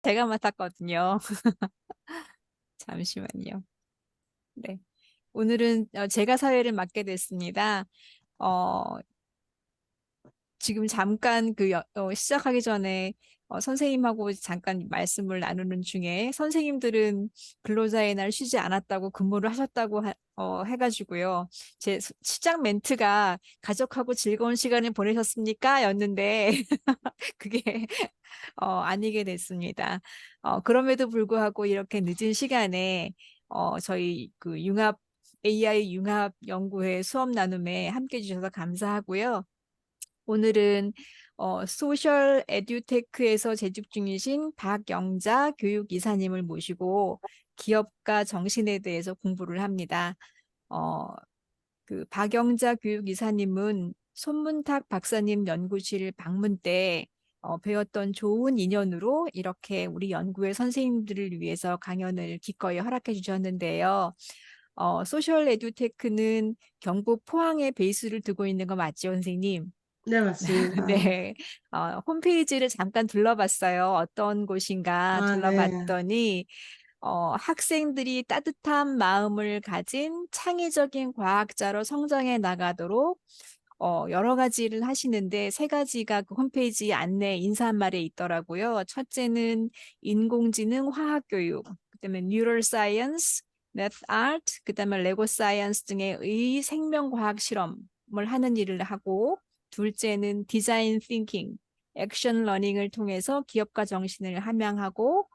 제가 맡았거든요. 잠시만요. 네. 오늘은 제가 사회를 맡게 됐습니다. 어, 지금 잠깐 시작하기 전에 선생님하고 잠깐 말씀을 나누는 중에 선생님들은 근로자의 날 쉬지 않았다고 근무를 하셨다고 해가지고요. 제 시작 멘트가 가족하고 즐거운 시간을 보내셨습니까? 였는데 그게 아니게 됐습니다. 그럼에도 불구하고 이렇게 늦은 시간에 저희 그 AI 융합 연구회 수업 나눔에 함께 해주셔서 감사하고요. 오늘은 소셜 에듀테크에서 재직 중이신 박영자 교육이사님을 모시고 기업가 정신에 대해서 공부를 합니다. 어, 그 박영자 교육이사님은 손문탁 박사님 연구실 방문 때 배웠던 좋은 인연으로 이렇게 우리 연구의 선생님들을 위해서 강연을 기꺼이 허락해 주셨는데요. 소셜 에듀테크는 경북 포항에 베이스를 두고 있는 거 맞죠, 선생님? 네, 맞습니다. 네, 홈페이지를 잠깐 둘러봤어요. 어떤 곳인가 아, 네. 둘러봤더니 학생들이 따뜻한 마음을 가진 창의적인 과학자로 성장해 나가도록 여러 가지를 하시는데 세 가지가 그 홈페이지 안내 인사말에 있더라고요. 첫째는 인공지능 화학교육, 그다음에 뉴럴 사이언스, 매th 아트, 그다음에 레고 사이언스 등의 생명과학 실험을 하는 일을 하고 둘째는 디자인 띵킹, 액션 러닝을 통해서 기업가 정신을 함양하고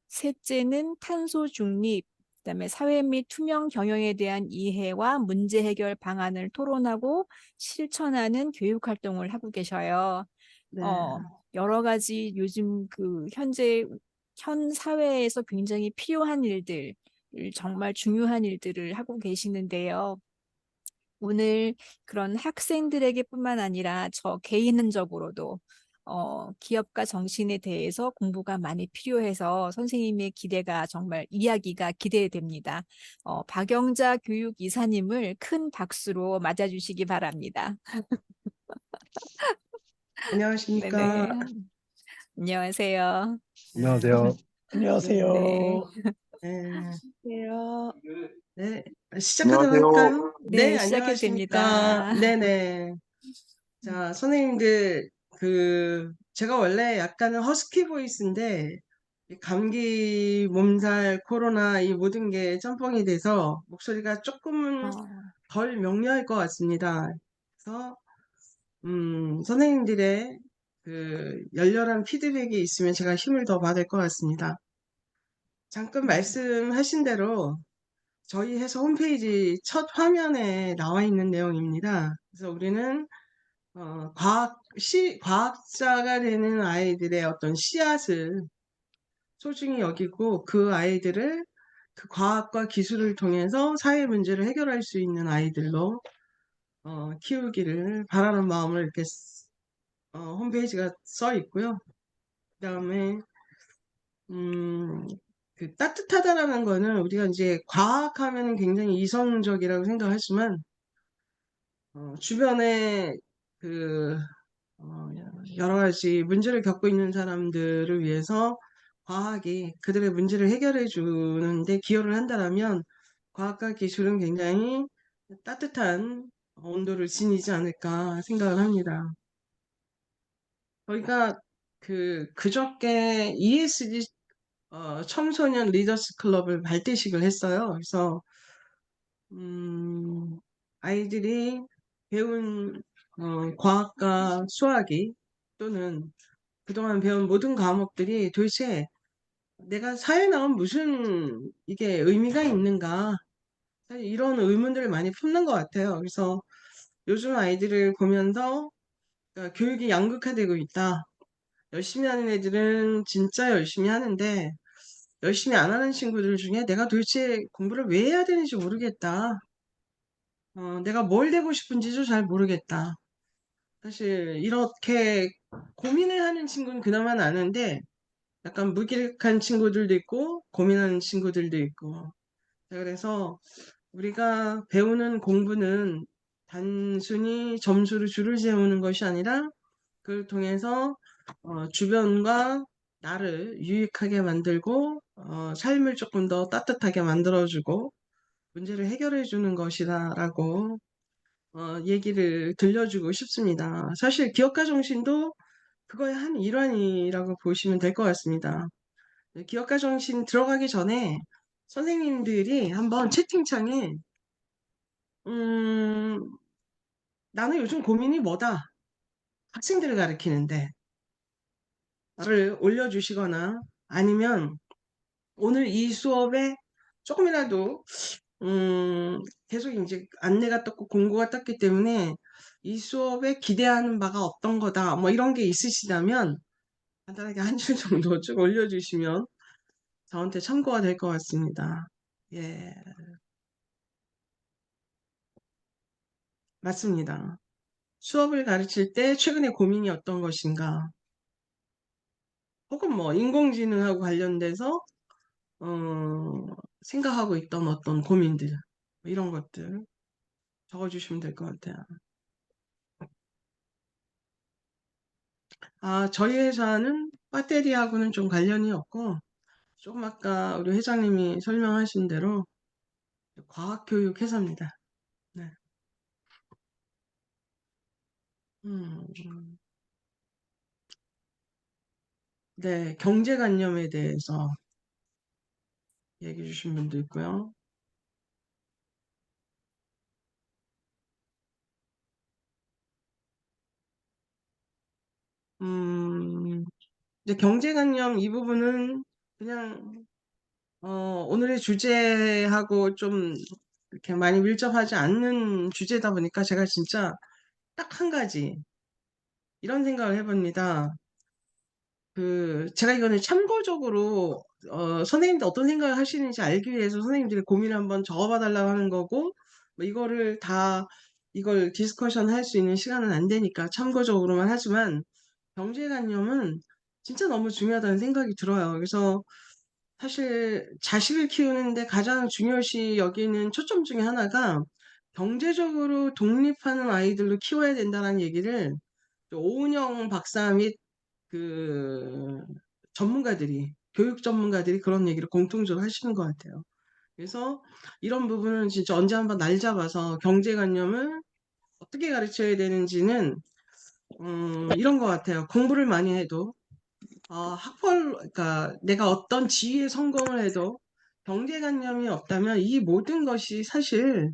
셋째는 탄소 중립, 그다음에 사회 및 투명 경영에 대한 이해와 문제 해결 방안을 토론하고 실천하는 교육 활동을 하고 계셔요. 네. 어, 여러 가지 요즘 현 사회에서 굉장히 필요한 일들, 정말 중요한 일들을 하고 계시는데요. 오늘 그런 학생들에게뿐만 아니라 저 개인적으로도 기업가 정신에 대해서 공부가 많이 필요해서 선생님의 기대가 정말 이야기가 기대됩니다. 박영자 교육 이사님을 큰 박수로 맞아주시기 바랍니다. 안녕하십니까. 네네. 안녕하세요. 안녕하세요. 네. 안녕하세요. 네. 안녕하세요. 네. 시작하도록 안녕하세요. 할까요? 네, 네, 시작해도 안녕하십니까. 됩니다. 네네. 자, 선생님들, 제가 원래 약간은 허스키 보이스인데, 이 감기, 몸살, 코로나 이 모든 게 짬뽕이 돼서 목소리가 조금은 어, 덜 명료할 것 같습니다. 그래서, 선생님들의 열렬한 피드백이 있으면 제가 힘을 더 받을 것 같습니다. 잠깐 말씀하신 대로 저희 회사 홈페이지 첫 화면에 나와 있는 내용입니다. 그래서 우리는 과학자가 되는 아이들의 어떤 씨앗을 소중히 여기고 그 아이들을 그 과학과 기술을 통해서 사회 문제를 해결할 수 있는 아이들로 키우기를 바라는 마음을 이렇게 홈페이지가 써 있고요. 그 다음에 음, 따뜻하다라는 거는 우리가 이제 과학하면 굉장히 이성적이라고 생각하지만 주변에 그 어, 여러 가지 문제를 겪고 있는 사람들을 위해서 과학이 그들의 문제를 해결해 주는데 기여를 한다면 과학과 기술은 굉장히 따뜻한 온도를 지니지 않을까 생각을 합니다. 저희가 그저께 ESG 청소년 리더스 클럽을 발대식을 했어요. 그래서 음, 아이들이 배운 과학과 수학이 또는 그동안 배운 모든 과목들이 도대체 내가 사회에 나온 무슨 이게 의미가 있는가 사실 이런 의문들을 많이 품는 것 같아요. 그래서 요즘 아이들을 보면서 그러니까 교육이 양극화되고 있다. 열심히 하는 애들은 진짜 열심히 하는데 열심히 안 하는 친구들 중에 내가 도대체 공부를 왜 해야 되는지 모르겠다. 내가 뭘 되고 싶은지도 잘 모르겠다. 사실 이렇게 고민을 하는 친구는 그나마 나는데 약간 무기력한 친구들도 있고 고민하는 친구들도 있고 자, 그래서 우리가 배우는 공부는 단순히 점수를 줄을 세우는 것이 아니라 그걸 통해서 주변과 나를 유익하게 만들고 삶을 조금 더 따뜻하게 만들어주고 문제를 해결해 주는 것이다라고 얘기를 들려주고 싶습니다. 사실 기업가 정신도 그거의 한 일환이라고 보시면 될 것 같습니다. 기업가 정신 들어가기 전에 선생님들이 한번 채팅창에 음, 나는 요즘 고민이 뭐다. 학생들을 가르치는데 를 올려주시거나 아니면 오늘 이 수업에 조금이라도 계속 이제 안내가 떴고 공고가 떴기 때문에 이 수업에 기대하는 바가 어떤 거다 뭐 이런 게 있으시다면 간단하게 한 줄 정도 쭉 올려주시면 저한테 참고가 될 것 같습니다. 예, 맞습니다. 수업을 가르칠 때 최근에 고민이 어떤 것인가 혹은 뭐 인공지능하고 관련돼서 어, 생각하고 있던 어떤 고민들 뭐 이런 것들 적어주시면 될 것 같아요. 아, 저희 회사는 배터리하고는 좀 관련이 없고 조금 아까 우리 회장님이 설명하신 대로 과학교육 회사입니다. 네. 음, 네, 경제관념에 대해서 얘기해 주신 분도 있고요. 음, 이제 경제관념 이 부분은 그냥 오늘의 주제하고 좀 이렇게 많이 밀접하지 않는 주제다 보니까 제가 진짜 딱 한 가지 이런 생각을 해봅니다. 제가 이거는 참고적으로 선생님들 어떤 생각을 하시는지 알기 위해서 선생님들의 고민을 한번 적어봐 달라고 하는 거고 뭐 이걸 디스커션 할 수 있는 시간은 안 되니까 참고적으로만 하지만 경제관념은 진짜 너무 중요하다는 생각이 들어요. 그래서 사실 자식을 키우는데 가장 중요시 여기는 초점 중에 하나가 경제적으로 독립하는 아이들로 키워야 된다는 얘기를 오은영 박사 및 그 교육 전문가들이 그런 얘기를 공통적으로 하시는 것 같아요. 그래서 이런 부분은 진짜 언제 한번 날 잡아서 경제관념을 어떻게 가르쳐야 되는지는 이런 것 같아요. 공부를 많이 해도 그러니까 내가 어떤 지위에 성공을 해도 경제관념이 없다면 이 모든 것이 사실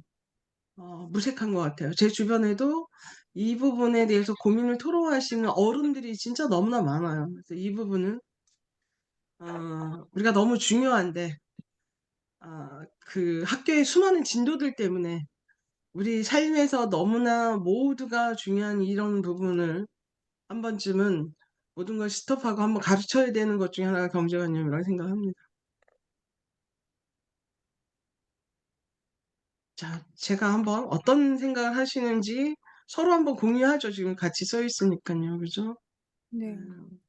무색한 것 같아요. 제 주변에도 이 부분에 대해서 고민을 토로하시는 어른들이 진짜 너무나 많아요. 그래서 이 부분은 우리가 너무 중요한데 그 학교의 수많은 진도들 때문에 우리 삶에서 너무나 모두가 중요한 이런 부분을 한 번쯤은 모든 걸 스톱하고 한번 가르쳐야 되는 것 중에 하나가 경제관념이라고 생각합니다. 자, 제가 한번 어떤 생각을 하시는지 서로 한번 공유하죠. 지금 같이 써 있으니까요. 그죠? 네. 음,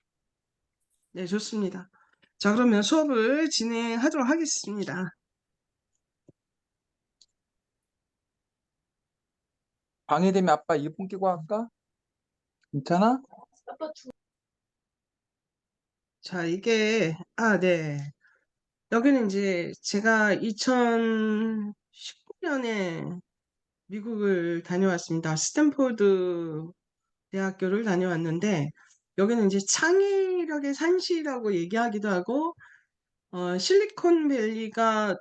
네, 좋습니다. 자, 그러면 수업을 진행하도록 하겠습니다. 방해되면 아빠 이어폰 끼고 할까? 괜찮아? 자, 네. 여기는 이제 제가 2019년에 미국을 다녀왔습니다. 스탠포드 대학교를 다녀왔는데, 여기는 이제 창의력의 산시라고 얘기하기도 하고, 실리콘밸리가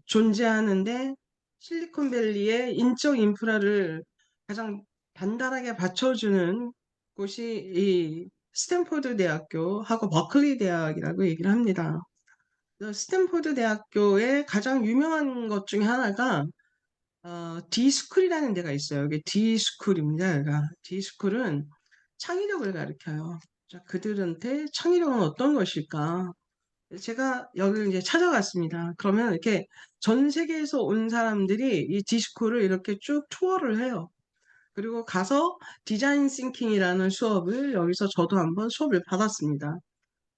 존재하는데, 실리콘밸리의 인적 인프라를 가장 단단하게 받쳐주는 곳이 이 스탠포드 대학교하고 버클리 대학이라고 얘기를 합니다. 스탠포드 대학교의 가장 유명한 것 중에 하나가 D스쿨이라는 데가 있어요. 이게 D스쿨입니다. D스쿨은 창의력을 가르쳐요. 자, 그들한테 창의력은 어떤 것일까? 제가 여기를 이제 찾아갔습니다. 그러면 이렇게 전 세계에서 온 사람들이 이 D스쿨을 이렇게 쭉 투어를 해요. 그리고 가서 디자인 싱킹이라는 수업을 여기서 저도 한번 수업을 받았습니다.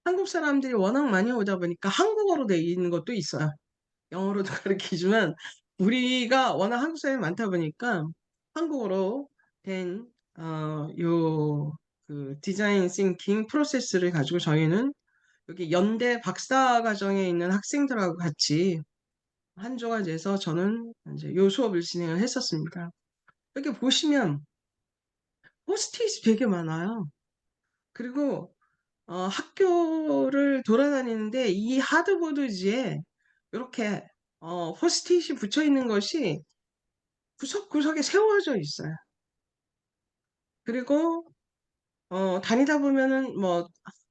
한국 사람들이 워낙 많이 오다 보니까 한국어로 돼 있는 것도 있어요. 영어로도 가르치지만 우리가 워낙 한국 사람이 많다 보니까 한국어로 된 디자인 싱킹 프로세스를 가지고 저희는 여기 연대 박사과정에 있는 학생들하고 같이 한 조가 돼서 저는 이제 요 수업을 진행을 했었습니다. 이렇게 보시면 포스트잇이 되게 많아요. 그리고 학교를 돌아다니는데 이 하드보드지에 이렇게 포스트잇이 붙여 있는 것이 구석구석에 세워져 있어요. 그리고 다니다 보면은 뭐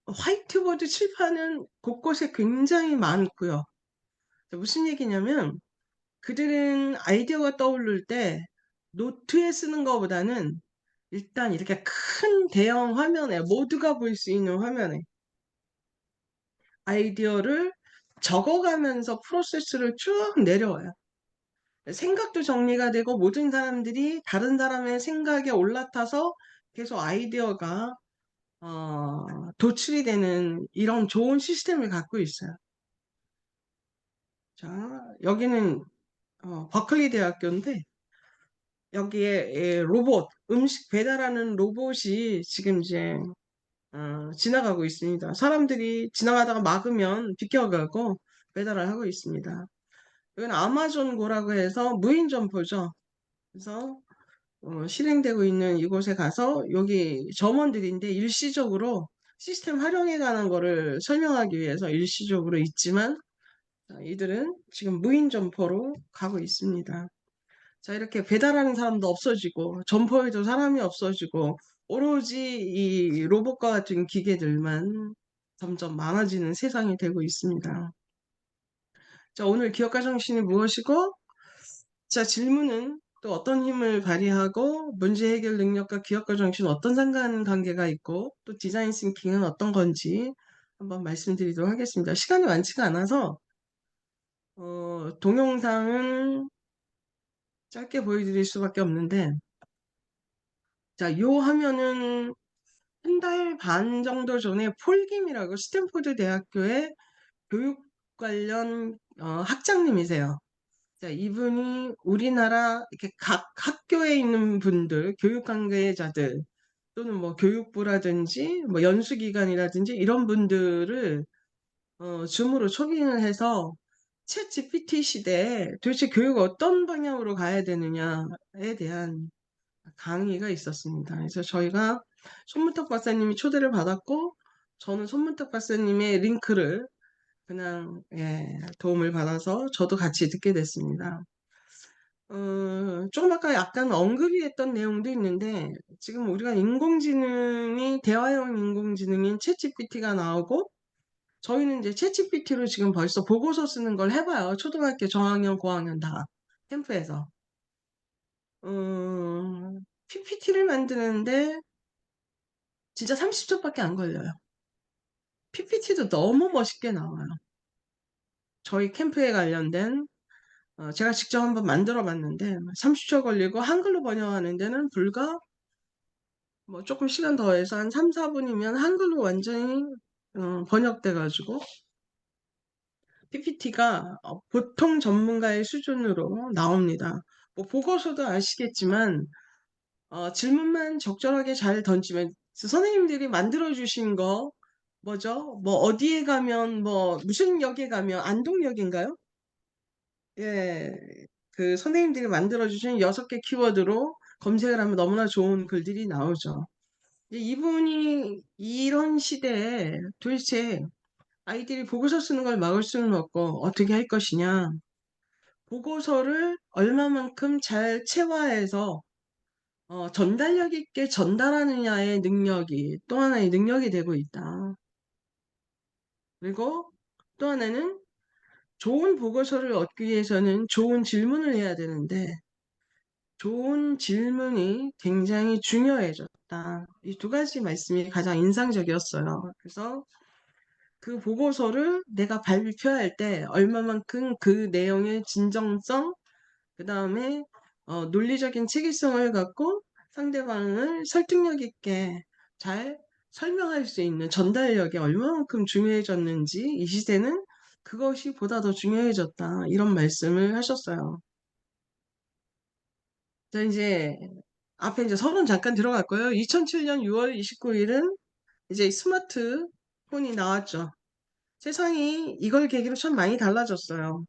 화이트보드 칠판은 곳곳에 굉장히 많고요. 무슨 얘기냐면 그들은 아이디어가 떠오를 때 노트에 쓰는 것보다는 일단 이렇게 큰 대형 화면에 모두가 볼 수 있는 화면에 아이디어를 적어가면서 프로세스를 쭉 내려와요. 생각도 정리가 되고 모든 사람들이 다른 사람의 생각에 올라타서 계속 아이디어가 도출이 되는 이런 좋은 시스템을 갖고 있어요. 자, 여기는 버클리 대학교인데 여기에 로봇, 음식 배달하는 로봇이 지금 이제 지나가고 있습니다. 사람들이 지나가다가 막으면 비켜가고 배달을 하고 있습니다. 여기는 아마존고라고 해서 무인 점포죠. 그래서 실행되고 있는 이곳에 가서 여기 점원들인데 일시적으로 시스템 활용해 가는 거를 설명하기 위해서 일시적으로 있지만 이들은 지금 무인 점포로 가고 있습니다. 자, 이렇게 배달하는 사람도 없어지고 점포에도 사람이 없어지고 오로지 이 로봇과 같은 기계들만 점점 많아지는 세상이 되고 있습니다. 자, 오늘 기업가 정신이 무엇이고, 자, 질문은 또 어떤 힘을 발휘하고 문제 해결 능력과 기업가 정신은 어떤 상관관계가 있고 또 디자인 싱킹은 어떤 건지 한번 말씀드리도록 하겠습니다. 시간이 많지가 않아서 동영상은 짧게 보여드릴 수밖에 없는데, 자, 요 화면은 한 달 반 정도 전에 폴김이라고 스탠포드 대학교의 교육 관련 학장님이세요. 자, 이분이 우리나라 이렇게 각 학교에 있는 분들, 교육 관계자들 또는 뭐 교육부라든지 뭐 연수기관이라든지 이런 분들을 줌으로 초빙을 해서 챗 GPT 시대에 도대체 교육 어떤 방향으로 가야 되느냐에 대한 강의가 있었습니다. 그래서 저희가 손문탁 박사님이 초대를 받았고 저는 손문탁 박사님의 링크를 그냥 도움을 받아서 저도 같이 듣게 됐습니다. 조금 아까 약간 언급이 됐던 내용도 있는데 지금 우리가 인공지능이 대화형 인공지능인 챗GPT가 나오고 저희는 이제 챗GPT로 지금 벌써 보고서 쓰는 걸 해봐요. 초등학교 저학년, 고학년 다 캠프에서. PPT를 만드는데 진짜 30초밖에 안 걸려요. PPT도 너무 멋있게 나와요. 저희 캠프에 관련된 제가 직접 한번 만들어 봤는데 30초 걸리고 한글로 번역하는 데는 불과 뭐 조금 시간 더해서 한 3, 4분이면 한글로 완전히 번역돼 가지고 PPT가 보통 전문가의 수준으로 나옵니다. 뭐 보고서도 아시겠지만 질문만 적절하게 잘 던지면 선생님들이 만들어 주신 거 뭐죠? 뭐 어디에 가면 뭐 무슨 역에 가면 안동역인가요? 예, 그 선생님들이 만들어주신 6개 키워드로 검색을 하면 너무나 좋은 글들이 나오죠. 이제 이분이 이런 시대에 도대체 아이들이 보고서 쓰는 걸 막을 수는 없고 어떻게 할 것이냐. 보고서를 얼마만큼 잘 체화해서 전달력 있게 전달하느냐의 능력이 또 하나의 능력이 되고 있다. 그리고 또 하나는 좋은 보고서를 얻기 위해서는 좋은 질문을 해야 되는데 좋은 질문이 굉장히 중요해졌다. 이 두 가지 말씀이 가장 인상적이었어요. 그래서 그 보고서를 내가 발표할 때 얼마만큼 그 내용의 진정성, 그 다음에 논리적인 체계성을 갖고 상대방을 설득력 있게 잘 설명할 수 있는 전달력이 얼마만큼 중요해졌는지 이 시대는 그것이 보다 더 중요해졌다. 이런 말씀을 하셨어요. 자, 이제 앞에 이제 서론 잠깐 들어갔고요. 2007년 6월 29일은 이제 스마트폰이 나왔죠. 세상이 이걸 계기로 참 많이 달라졌어요.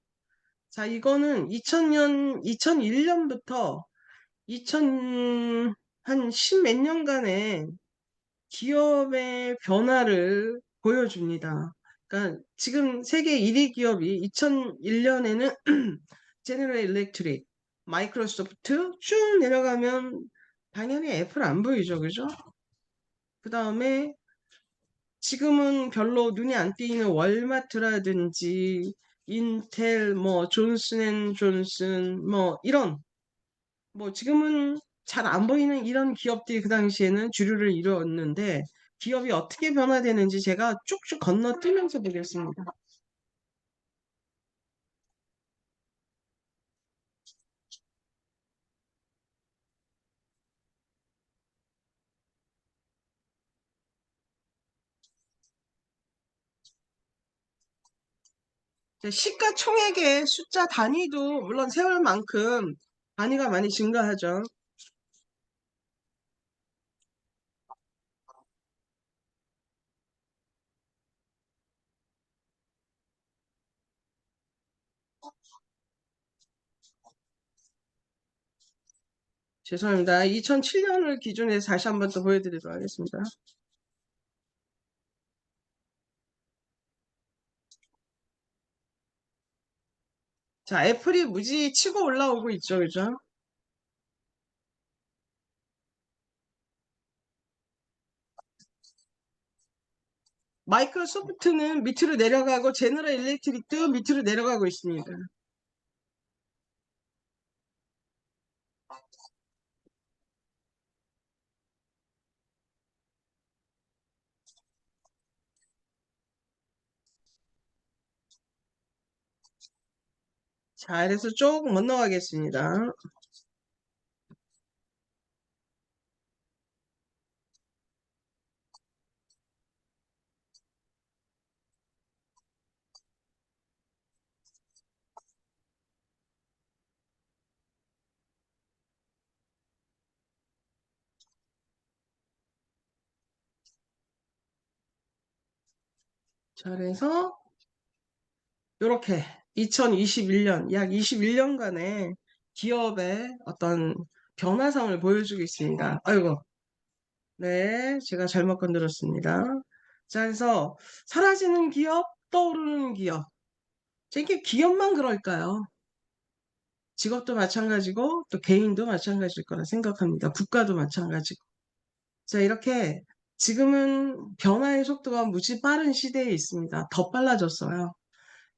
자, 이거는 2000년, 2001년부터 2000, 한 십몇 년간의 기업의 변화를 보여줍니다. 그러니까 지금 세계 1위 기업이 2001년에는 제너럴 일렉트릭, 마이크로소프트 쭉 내려가면 당연히 애플 안 보이죠, 그죠? 그 다음에 지금은 별로 눈에 안 띄이는 월마트라든지 인텔, 뭐 존슨앤존슨, 뭐 이런 뭐 지금은 잘 안 보이는 이런 기업들이 그 당시에는 주류를 이루었는데 기업이 어떻게 변화되는지 제가 쭉쭉 건너뛰면서 보겠습니다. 자, 시가총액의 숫자 단위도 물론 세월만큼 단위가 많이 증가하죠. 죄송합니다. 2007년을 기준해서 다시 한번 또 보여드리도록 하겠습니다. 자, 애플이 무지 치고 올라오고 있죠, 그죠? 마이크로소프트는 밑으로 내려가고 제너럴 일렉트릭도 밑으로 내려가고 있습니다. 자, 그래서 조금 건너가겠습니다. 자, 그래서 이렇게 2021년, 약 21년간의 기업의 어떤 변화상을 보여주고 있습니다. 아이고, 네, 제가 잘못 건드렸습니다. 자, 그래서 사라지는 기업, 떠오르는 기업. 이게 기업만 그럴까요? 직업도 마찬가지고 또 개인도 마찬가지일 거라 생각합니다. 국가도 마찬가지고. 자, 이렇게 지금은 변화의 속도가 무지 빠른 시대에 있습니다. 더 빨라졌어요.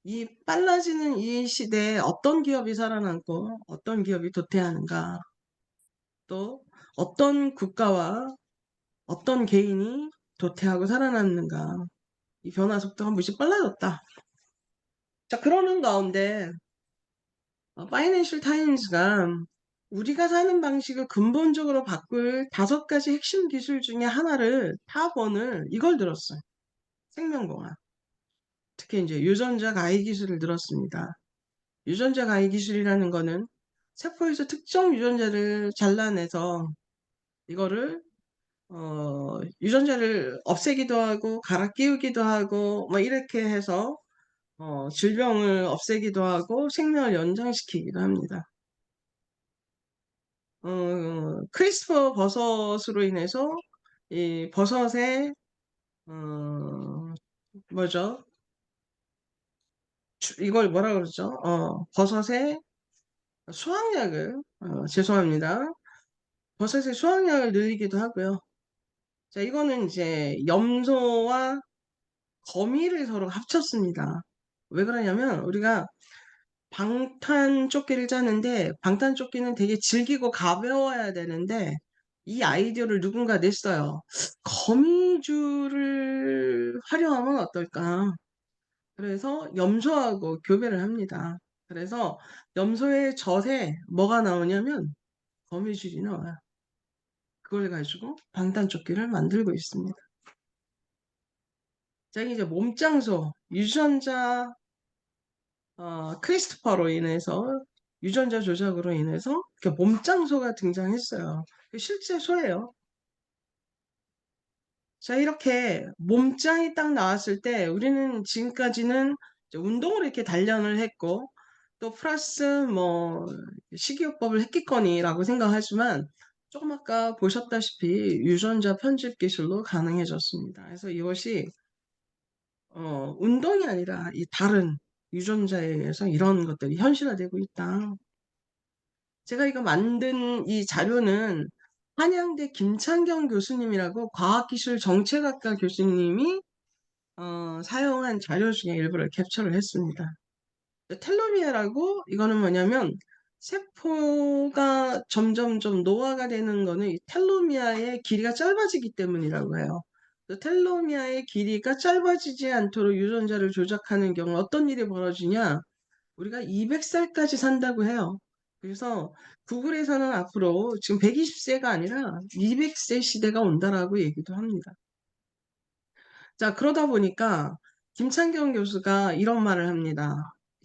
이 빨라지는 이 시대에 어떤 기업이 살아남고 어떤 기업이 도태하는가, 또 어떤 국가와 어떤 개인이 도태하고 살아남는가, 이 변화 속도가 무지 빨라졌다. 자, 그러는 가운데 파이낸셜 타임스가 우리가 사는 방식을 근본적으로 바꿀 5가지 핵심 기술 중에 하나를 탑1을 이걸 들었어요. 생명공학. 특히 이제 유전자 가위 기술을 들었습니다. 유전자 가위 기술이라는 거는 세포에서 특정 유전자를 잘라내서 이거를 유전자를 없애기도 하고 갈아 끼우기도 하고 뭐 이렇게 해서 질병을 없애기도 하고 생명을 연장시키기도 합니다. 크리스퍼 버섯으로 인해서 이 버섯의 뭐죠? 이걸 뭐라 그러죠? 버섯의 수확량을 죄송합니다. 버섯의 수확량을 늘리기도 하고요. 자, 이거는 이제 염소와 거미를 서로 합쳤습니다. 왜 그러냐면 우리가 방탄조끼를 짜는데 방탄조끼는 되게 질기고 가벼워야 되는데 이 아이디어를 누군가 냈어요. 거미줄을 활용하면 어떨까? 그래서 염소하고 교배를 합니다. 그래서 염소의 젖에 뭐가 나오냐면 거미줄이 나와요. 그걸 가지고 방탄조끼를 만들고 있습니다. 자, 이제 몸짱소, 유전자, 크리스토퍼로 인해서, 유전자 조작으로 인해서 몸짱소가 등장했어요. 실제 소예요. 자, 이렇게 몸짱이 딱 나왔을 때 우리는 지금까지는 이제 운동으로 이렇게 단련을 했고 또 플러스 뭐 식이요법을 했겠거니라고 생각하지만 조금 아까 보셨다시피 유전자 편집 기술로 가능해졌습니다. 그래서 이것이 운동이 아니라 이 다른 유전자에 의해서 이런 것들이 현실화되고 있다. 제가 이거 만든 이 자료는 한양대 김창경 교수님이라고 과학기술 정책학과 교수님이 사용한 자료 중에 일부를 캡처를 했습니다. 텔로미어라고 이거는 뭐냐면 세포가 점점점 노화가 되는 거는 이 텔로미어의 길이가 짧아지기 때문이라고 해요. 텔로미어의 길이가 짧아지지 않도록 유전자를 조작하는 경우 어떤 일이 벌어지냐? 우리가 200살까지 산다고 해요. 그래서 구글에서는 앞으로 지금 120세가 아니라 200세 시대가 온다라고 얘기도 합니다. 자, 그러다 보니까 김창경 교수가 이런 말을 합니다.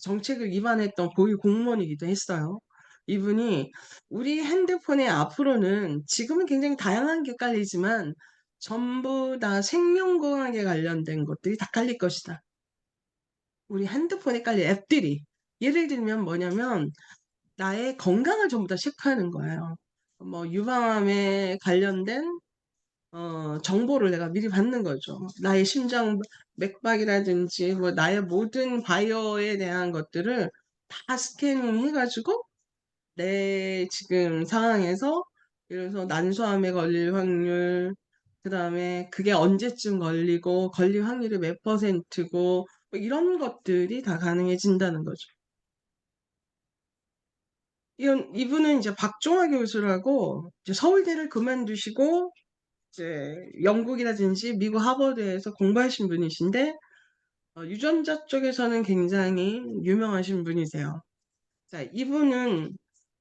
정책을 위반했던 고위 공무원이기도 했어요. 이분이 우리 핸드폰에 앞으로는 지금은 굉장히 다양한 게 깔리지만 전부 다 생명공학에 관련된 것들이 다 깔릴 것이다. 우리 핸드폰에 깔린 앱들이 예를 들면 뭐냐면 나의 건강을 전부 다 체크하는 거예요. 뭐 유방암에 관련된 정보를 내가 미리 받는 거죠. 나의 심장 맥박이라든지 뭐 나의 모든 바이오에 대한 것들을 다 스캐닝 해가지고 내 지금 상황에서 예를 들어서 난소암에 걸릴 확률, 그 다음에 그게 언제쯤 걸리고 걸릴 확률이 몇 퍼센트고 뭐 이런 것들이 다 가능해진다는 거죠. 이분은 이제 박종화 교수라고 이제 서울대를 그만두시고 이제 영국이라든지 미국 하버드에서 공부하신 분이신데 유전자 쪽에서는 굉장히 유명하신 분이세요. 자, 이분은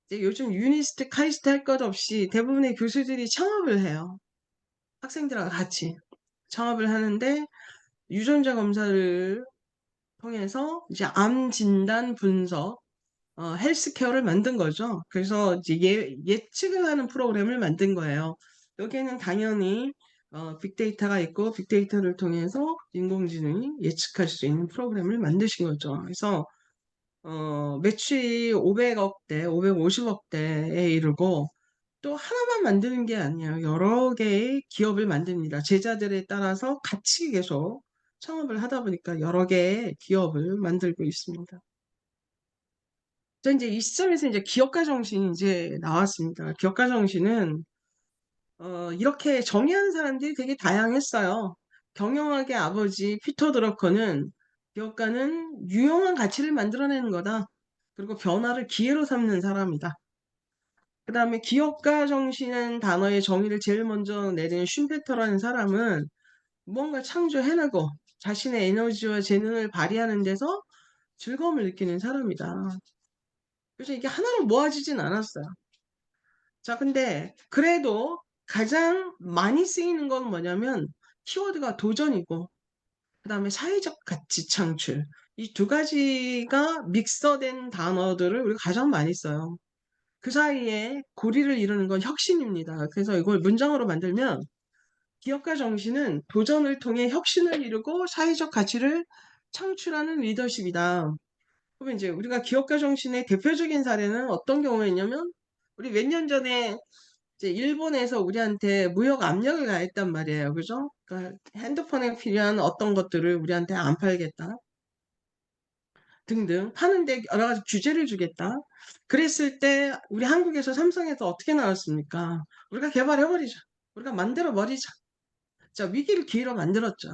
이제 요즘 유니스트, 카이스트 할 것 없이 대부분의 교수들이 창업을 해요. 학생들하고 같이 창업을 하는데 유전자 검사를 통해서 이제 암 진단 분석, 헬스케어를 만든 거죠. 그래서 이제 예측을 하는 프로그램을 만든 거예요. 여기에는 당연히 빅데이터가 있고 빅데이터를 통해서 인공지능이 예측할 수 있는 프로그램을 만드신 거죠. 그래서 매출이 500억대, 550억대에 이르고 또 하나만 만드는 게 아니에요. 여러 개의 기업을 만듭니다. 제자들에 따라서 같이 계속 창업을 하다 보니까 여러 개의 기업을 만들고 있습니다. 저 이제 이 시점에서 이제 기업가 정신이 이제 나왔습니다. 기업가 정신은 이렇게 정의하는 사람들이 되게 다양했어요. 경영학의 아버지 피터 드러커는 기업가는 유용한 가치를 만들어내는 거다. 그리고 변화를 기회로 삼는 사람이다. 그 다음에 기업가 정신은 단어의 정의를 제일 먼저 내린 슌페터라는 사람은 뭔가 창조해내고 자신의 에너지와 재능을 발휘하는 데서 즐거움을 느끼는 사람이다. 그래서 이게 하나로 모아지진 않았어요. 자, 근데 그래도 가장 많이 쓰이는 건 뭐냐면 키워드가 도전이고 그다음에 사회적 가치 창출. 이 두 가지가 믹서된 단어들을 우리가 가장 많이 써요. 그 사이에 고리를 이루는 건 혁신입니다. 그래서 이걸 문장으로 만들면 기업가 정신은 도전을 통해 혁신을 이루고 사회적 가치를 창출하는 리더십이다. 그러면 이제 우리가 기업가 정신의 대표적인 사례는 어떤 경우였냐면 우리 몇 년 전에 이제 일본에서 우리한테 무역 압력을 가했단 말이에요. 그죠? 그러니까 핸드폰에 필요한 어떤 것들을 우리한테 안 팔겠다. 등등 파는데 여러 가지 규제를 주겠다. 그랬을 때 우리 한국에서 삼성에서 어떻게 나왔습니까? 우리가 개발해버리자. 우리가 만들어버리자. 자, 위기를 기회로 만들었죠.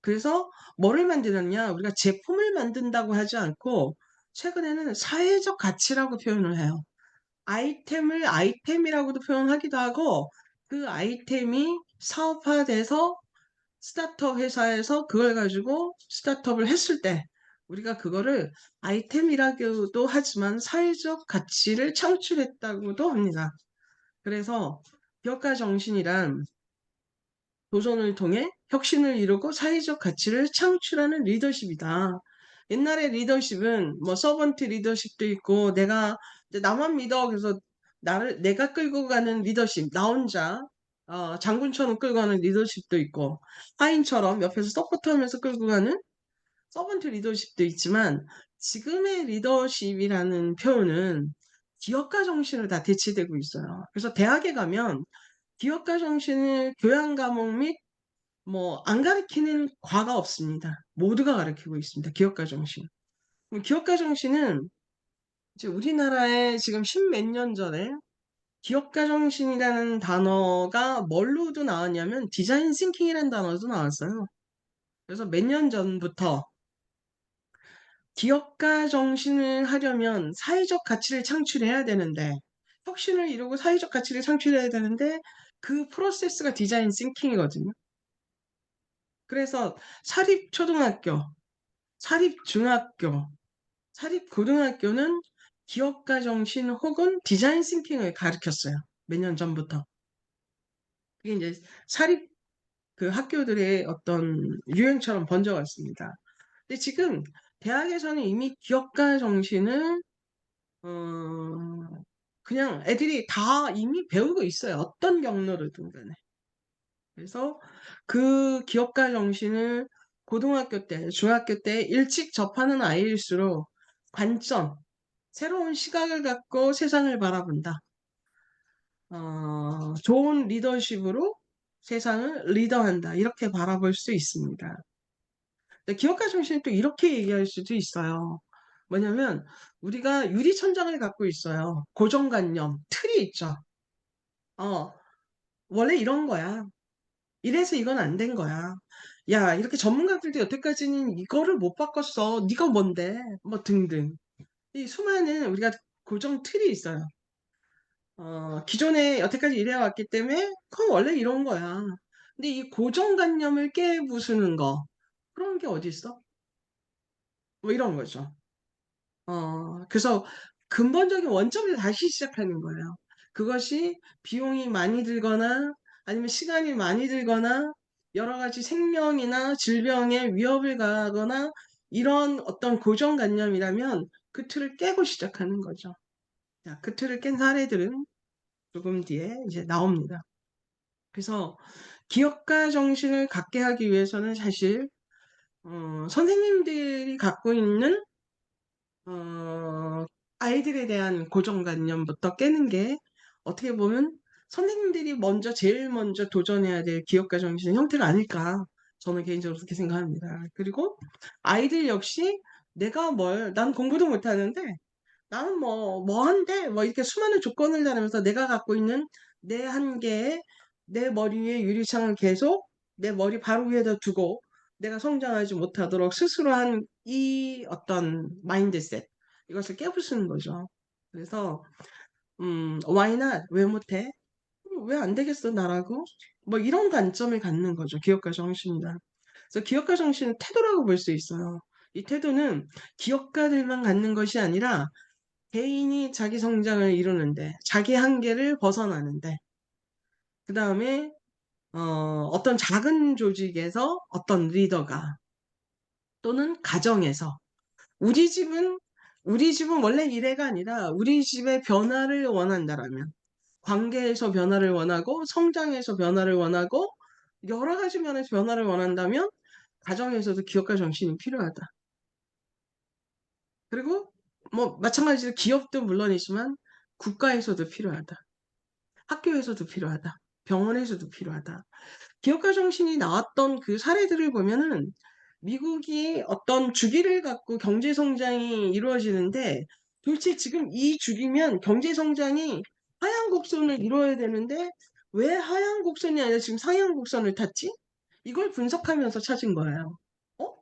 그래서 뭐를 만드느냐? 우리가 제품을 만든다고 하지 않고 최근에는 사회적 가치라고 표현을 해요. 아이템을 아이템이라고도 표현하기도 하고 그 아이템이 사업화돼서 스타트업 회사에서 그걸 가지고 스타트업을 했을 때 우리가 그거를 아이템이라고도 하지만 사회적 가치를 창출했다고도 합니다. 그래서 기업가 정신이란 도전을 통해 혁신을 이루고 사회적 가치를 창출하는 리더십이다. 옛날에 리더십은 뭐 서번트 리더십도 있고 내가 이제 나만 믿어 그래서 나를 내가 끌고 가는 리더십 나 혼자 장군처럼 끌고 가는 리더십도 있고, 하인처럼 옆에서 서포트하면서 끌고 가는 서번트 리더십도 있지만, 지금의 리더십이라는 표현은 기업가 정신을 다 대치되고 있어요. 그래서 대학에 가면 기업가 정신을 교양 과목 및 뭐 안 가르치는 과가 없습니다. 모두가 가르치고 있습니다. 기업가 정신. 기업가 정신은 이제 우리나라에 지금 십몇 년 전에 기업가 정신이라는 단어가 뭘로도 나왔냐면 디자인 싱킹이라는 단어도 나왔어요. 그래서 몇 년 전부터 기업가 정신을 하려면 사회적 가치를 창출해야 되는데, 혁신을 이루고 사회적 가치를 창출해야 되는데, 그 프로세스가 디자인 싱킹이거든요. 그래서 사립초등학교, 사립중학교, 사립고등학교는 기업가 정신 혹은 디자인 싱킹을 가르쳤어요. 몇 년 전부터. 그게 이제 사립 그 학교들의 어떤 유행처럼 번져갔습니다. 근데 지금 대학에서는 이미 기업가 정신을 그냥 애들이 다 이미 배우고 있어요. 어떤 경로로든 간에. 그래서 그 기업가 정신을 고등학교 때, 중학교 때 일찍 접하는 아이일수록 관점, 새로운 시각을 갖고 세상을 바라본다. 좋은 리더십으로 세상을 리더한다. 이렇게 바라볼 수 있습니다. 근데 기업가 정신은 또 이렇게 얘기할 수도 있어요. 뭐냐면 우리가 유리천장을 갖고 있어요. 고정관념, 틀이 있죠. 어, 원래 이런 거야. 이래서 이건 안 된 거야. 야, 이렇게 전문가들도 여태까지는 이거를 못 바꿨어. 네가 뭔데? 뭐 등등. 이 수많은 우리가 고정 틀이 있어요. 기존에 여태까지 이래왔기 때문에 그건 원래 이런 거야. 근데 이 고정관념을 깨부수는 거, 그런 게 어디 있어? 뭐 이런 거죠. 그래서 근본적인 원점을 다시 시작하는 거예요. 그것이 비용이 많이 들거나 아니면 시간이 많이 들거나 여러 가지 생명이나 질병에 위협을 가하거나 이런 어떤 고정관념이라면 그 틀을 깨고 시작하는 거죠. 자, 그 틀을 깬 사례들은 조금 뒤에 이제 나옵니다. 그래서 기업가 정신을 갖게 하기 위해서는 사실 선생님들이 갖고 있는 아이들에 대한 고정관념부터 깨는 게 어떻게 보면 선생님들이 제일 먼저 도전해야 될 기업가 정신의 형태가 아닐까. 저는 개인적으로 그렇게 생각합니다. 그리고 아이들 역시 난 공부도 못하는데 나는 뭐 한데, 뭐 이렇게 수많은 조건을 다루면서 내가 갖고 있는 내 한계에 내 머리 위에 유리창을 계속 내 머리 바로 위에다 두고 내가 성장하지 못하도록 스스로 한 이 어떤 마인드셋, 이것을 깨부수는 거죠. 그래서, why not? 왜 못해? 왜 안 되겠어, 나라고? 뭐 이런 관점을 갖는 거죠. 기업가 정신이다. 그래서 기업가 정신은 태도라고 볼 수 있어요. 이 태도는 기업가들만 갖는 것이 아니라 개인이 자기 성장을 이루는데, 자기 한계를 벗어나는데, 그 다음에 어떤 작은 조직에서 어떤 리더가 또는 가정에서 우리 집은 원래 이래가 아니라 우리 집의 변화를 원한다라면 관계에서 변화를 원하고 성장에서 변화를 원하고 여러 가지 면에서 변화를 원한다면 가정에서도 기업가 정신이 필요하다. 그리고 뭐 마찬가지로 기업도 물론이지만 국가에서도 필요하다. 학교에서도 필요하다. 병원에서도 필요하다. 기업가 정신이 나왔던 그 사례들을 보면은 미국이 어떤 주기를 갖고 경제 성장이 이루어지는데 도대체 지금 이 주기면 경제 성장이 하향 곡선을 이루어야 되는데 왜 하향 곡선이 아니라 지금 상향 곡선을 탔지? 이걸 분석하면서 찾은 거예요. 어?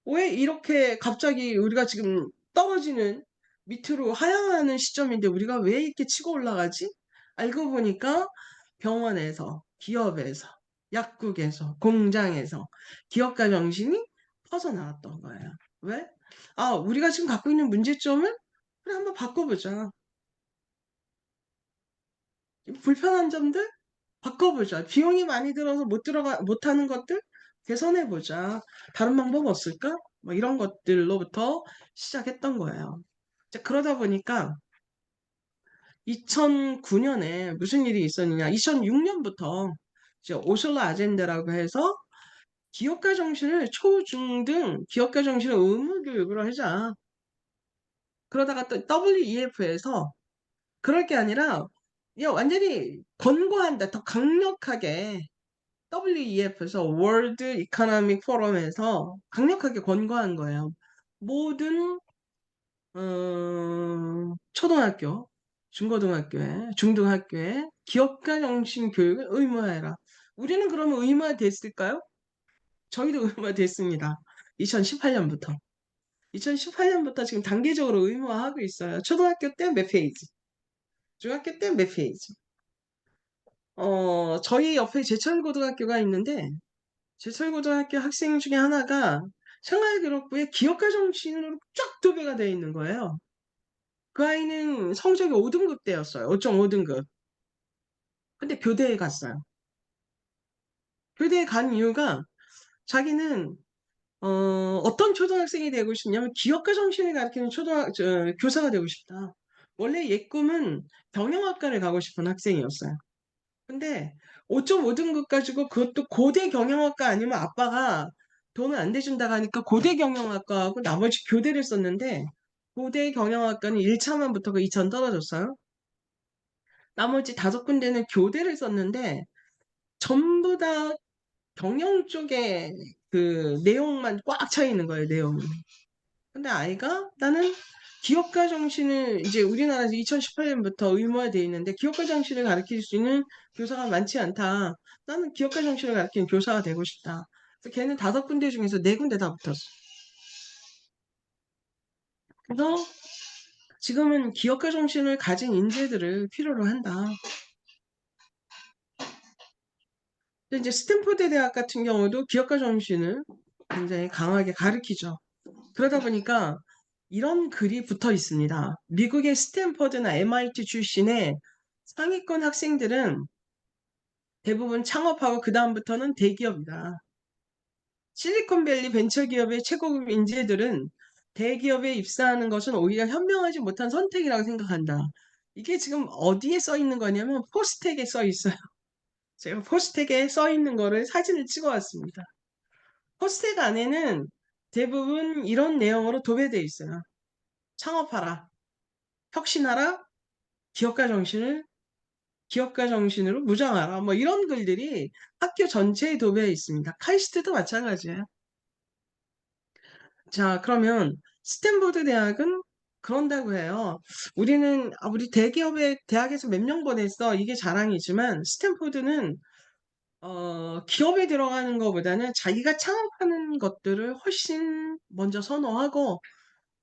왜 이렇게 갑자기 우리가 지금 떨어지는 밑으로 하향하는 시점인데 우리가 왜 이렇게 치고 올라가지? 알고 보니까 병원에서, 기업에서, 약국에서, 공장에서 기업가 정신이 퍼져나왔던 거예요. 왜? 우리가 지금 갖고 있는 문제점을 그래 한번 바꿔보자. 불편한 점들 바꿔보자. 비용이 많이 들어서 못하는 것들 개선해보자. 다른 방법 없을까? 뭐 이런 것들로부터 시작했던 거예요. 이제 그러다 보니까 2009년에 무슨 일이 있었느냐. 2006년부터 이제 오슬로 아젠다라고 해서 기업가 정신을 초중등 기업가 정신을 의무 교육으로 하자. 그러다가 또 WEF에서 그럴 게 아니라 야, 완전히 권고한다. 더 강력하게 WEF에서 월드 이코노믹 포럼에서 강력하게 권고한 거예요. 모든 초등학교, 중고등학교에, 중등학교에 기업가 정신 교육을 의무화해라. 우리는 그러면 의무화됐을까요? 저희도 의무화됐습니다. 2018년부터. 2018년부터 지금 단계적으로 의무화하고 있어요. 초등학교 때 몇 페이지, 중학교 때 몇 페이지. 저희 옆에 제철고등학교가 있는데, 제철고등학교 학생 중에 하나가 생활기록부에 기업가 정신으로 쫙 도배가 되어 있는 거예요. 그 아이는 성적이 5등급 대였어요. 5.5등급. 근데 교대에 갔어요. 교대에 간 이유가 자기는 어떤 초등학생이 되고 싶냐면 기업가 정신을 가르치는 교사가 되고 싶다. 원래 옛 꿈은 경영학과를 가고 싶은 학생이었어요. 근데 5.5등급 가지고 그것도 고대 경영학과 아니면 아빠가 돈을 안 대준다고 하니까 고대 경영학과하고 나머지 교대를 썼는데 고대 경영학과는 1차만 붙어가 2천 떨어졌어요. 나머지 5군데는 교대를 썼는데 전부 다 경영 쪽에 그 내용만 꽉 차 있는 거예요, 내용이. 근데 아이가 나는 기업가 정신을 이제 우리나라에서 2018년부터 의무화되어 있는데 기업가 정신을 가르칠 수 있는 교사가 많지 않다. 나는 기업가 정신을 가르치는 교사가 되고 싶다. 그래서 걔는 5군데 중에서 4군데 다 붙었어. 그래서 지금은 기업가 정신을 가진 인재들을 필요로 한다. 근데 이제 스탠포드 대학 같은 경우도 기업가 정신을 굉장히 강하게 가르치죠. 그러다 보니까 이런 글이 붙어 있습니다. 미국의 스탠퍼드나 MIT 출신의 상위권 학생들은 대부분 창업하고 그 다음부터는 대기업이다. 실리콘밸리 벤처기업의 최고급 인재들은 대기업에 입사하는 것은 오히려 현명하지 못한 선택이라고 생각한다. 이게 지금 어디에 써 있는 거냐면 포스텍에 써 있어요. 제가 포스텍에 써 있는 거를 사진을 찍어 왔습니다. 포스텍 안에는 대부분 이런 내용으로 도배되어 있어요. 창업하라, 혁신하라, 기업가 정신으로 무장하라. 뭐 이런 글들이 학교 전체에 도배해 있습니다. 카이스트도 마찬가지예요. 자, 그러면 스탠포드 대학은 그런다고 해요. 우리 대기업의 대학에서 몇 명 보냈어. 이게 자랑이지만 스탠포드는 기업에 들어가는 것보다는 자기가 창업하는 것들을 훨씬 먼저 선호하고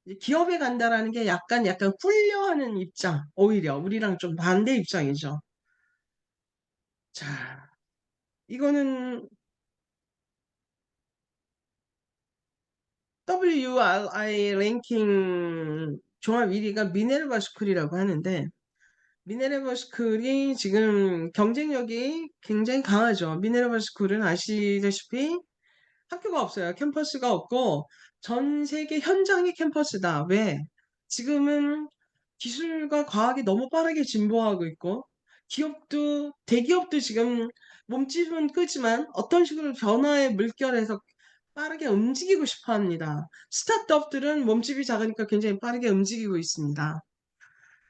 이제 기업에 간다라는 게 약간 꿀려하는 입장. 오히려 우리랑 좀 반대 입장이죠. 자, 이거는 WRI 랭킹 종합 1위가 미네르바 스쿨이라고 하는데 미네르바 스쿨이 지금 경쟁력이 굉장히 강하죠. 미네르바 스쿨은 아시다시피 학교가 없어요. 캠퍼스가 없고 전 세계 현장의 캠퍼스다. 왜? 지금은 기술과 과학이 너무 빠르게 진보하고 있고 대기업도 지금 몸집은 크지만 어떤 식으로 변화의 물결에서 빠르게 움직이고 싶어 합니다. 스타트업들은 몸집이 작으니까 굉장히 빠르게 움직이고 있습니다.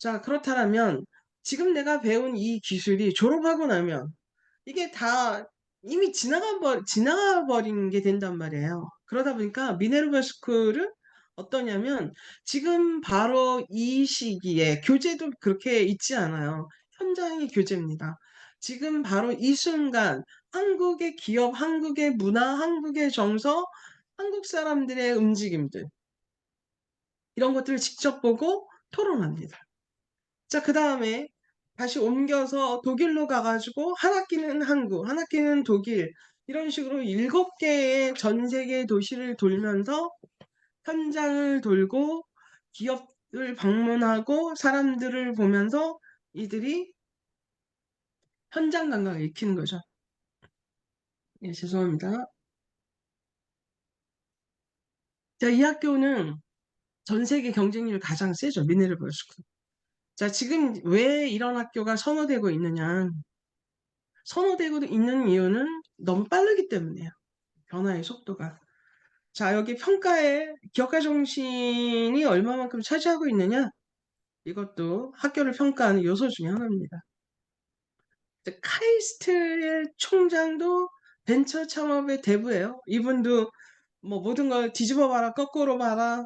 자, 그렇다면 지금 내가 배운 이 기술이 졸업하고 나면 이게 다 이미 지나가 버린 게 된단 말이에요. 그러다 보니까 미네르바 스쿨은 어떠냐면 지금 바로 이 시기에 교재도 그렇게 있지 않아요. 현장의 교재입니다. 지금 바로 이 순간 한국의 기업, 한국의 문화, 한국의 정서, 한국 사람들의 움직임들 이런 것들을 직접 보고 토론합니다. 자, 그 다음에 다시 옮겨서 독일로 가가지고 한 학기는 한국, 한 학기는 독일, 이런 식으로 7개의 전 세계 도시를 돌면서 현장을 돌고 기업을 방문하고 사람들을 보면서 이들이 현장 감각을 익히는 거죠. 예, 죄송합니다. 자, 이 학교는 전 세계 경쟁률 가장 세죠. 미네르바 스쿨. 자, 지금 왜 이런 학교가 선호되고 있느냐? 선호되고 있는 이유는 너무 빠르기 때문이에요. 변화의 속도가. 자, 여기 평가에 기업가 정신이 얼마만큼 차지하고 있느냐? 이것도 학교를 평가하는 요소 중에 하나입니다. 카이스트의 총장도 벤처 창업의 대부예요. 이분도 뭐 모든 걸 뒤집어 봐라, 거꾸로 봐라.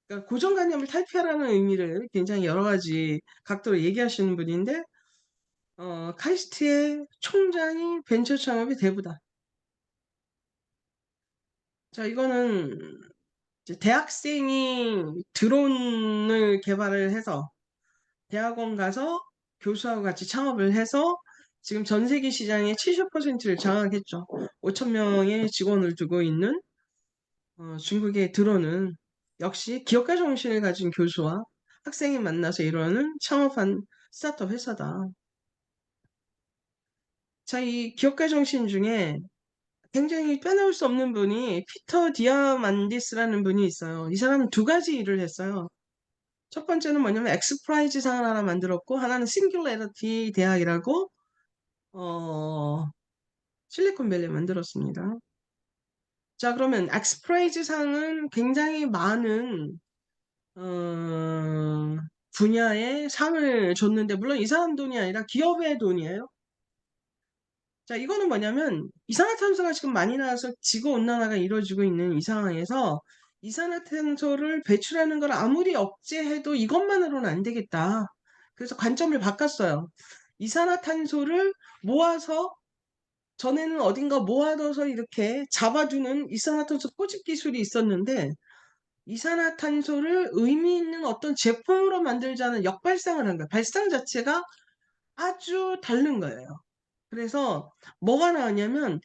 그러니까 고정관념을 탈피하라는 의미를 굉장히 여러 가지 각도로 얘기하시는 분인데, 카이스트의 총장이 벤처 창업의 대부다. 자, 이거는 이제 대학생이 드론을 개발을 해서 대학원 가서 교수하고 같이 창업을 해서 지금 전 세계 시장의 70%를 장악했죠. 5천 명의 직원을 두고 있는 중국의 드론은 역시 기업가 정신을 가진 교수와 학생이 만나서 이루는 창업한 스타트업 회사다. 자, 이 기업가 정신 중에 굉장히 빼놓을 수 없는 분이 피터 디아만디스라는 분이 있어요. 이 사람은 두 가지 일을 했어요. 첫 번째는 뭐냐면 엑스프라이즈 상을 하나 만들었고, 하나는 싱귤레러티 대학이라고 어, 실리콘밸리 만들었습니다. 자, 그러면 엑스프라이즈 상은 굉장히 많은 어, 분야의 상을 줬는데, 물론 이 사람 돈이 아니라 기업의 돈이에요. 자, 이거는 뭐냐면 이산화탄소가 지금 많이 나와서 지구온난화가 이루어지고 있는 이 상황에서 이산화탄소를 배출하는 걸 아무리 억제해도 이것만으로는 안 되겠다. 그래서 관점을 바꿨어요. 이산화탄소를 모아서, 전에는 어딘가 모아둬서 이렇게 잡아주는 이산화탄소 포집 기술이 있었는데, 이산화탄소를 의미 있는 어떤 제품으로 만들자는 역발상을 한 거예요. 발상 자체가 아주 다른 거예요. 그래서 뭐가 나왔냐면,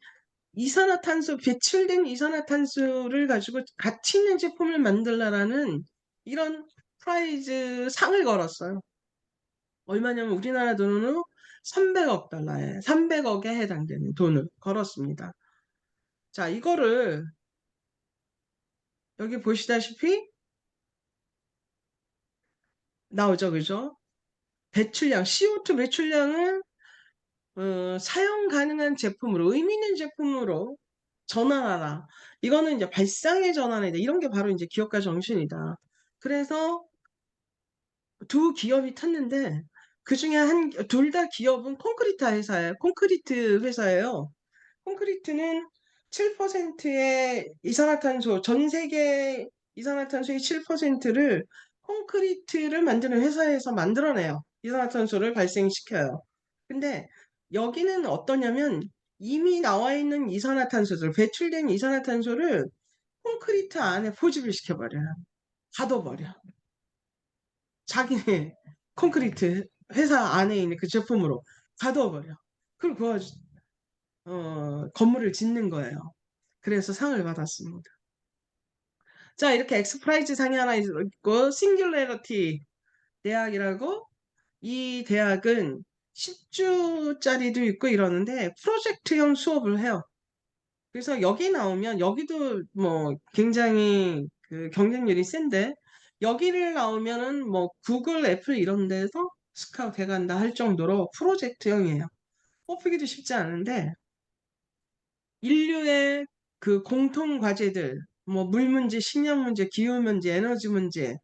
배출된 이산화탄소를 가지고 가치 있는 제품을 만들라라는 이런 프라이즈 상을 걸었어요. 얼마냐면 우리나라 돈으로 300억 달러에, 300억에 해당되는 돈을 걸었습니다. 자, 이거를 여기 보시다시피 나오죠, 그죠? 배출량, CO2 배출량을 사용 가능한 제품으로, 의미 있는 제품으로 전환하라. 이거는 이제 발상의 전환이다. 이런 게 바로 이제 기업가 정신이다. 그래서 두 기업이 탔는데, 그 중에 둘 다 기업은 콘크리트 회사예요. 콘크리트 회사예요. 콘크리트는 7%의 이산화탄소, 전 세계 이산화탄소의 7%를 콘크리트를 만드는 회사에서 만들어내요. 이산화탄소를 발생시켜요. 근데 여기는 어떠냐면, 이미 나와 있는 이산화탄소들, 배출된 이산화탄소를 콘크리트 안에 포집을 시켜버려요. 가둬버려. 자기네 콘크리트 회사 안에 있는 그 제품으로 가둬버려. 그리고 건물을 짓는 거예요. 그래서 상을 받았습니다. 자, 이렇게 엑스프라이즈 상이 하나 있고, 싱귤레러티 대학이라고, 이 대학은 10주짜리도 있고 이러는데 프로젝트형 수업을 해요. 그래서 여기 나오면, 여기도 뭐 굉장히 그 경쟁률이 센데, 여기를 나오면은 뭐 구글, 애플 이런 데서 스카우트 해간다 할 정도로 프로젝트형이에요. 뽑히기도 쉽지 않은데, 인류의 그 공통 과제들, 뭐 물 문제, 식량 문제, 기후 문제, 에너지 문제,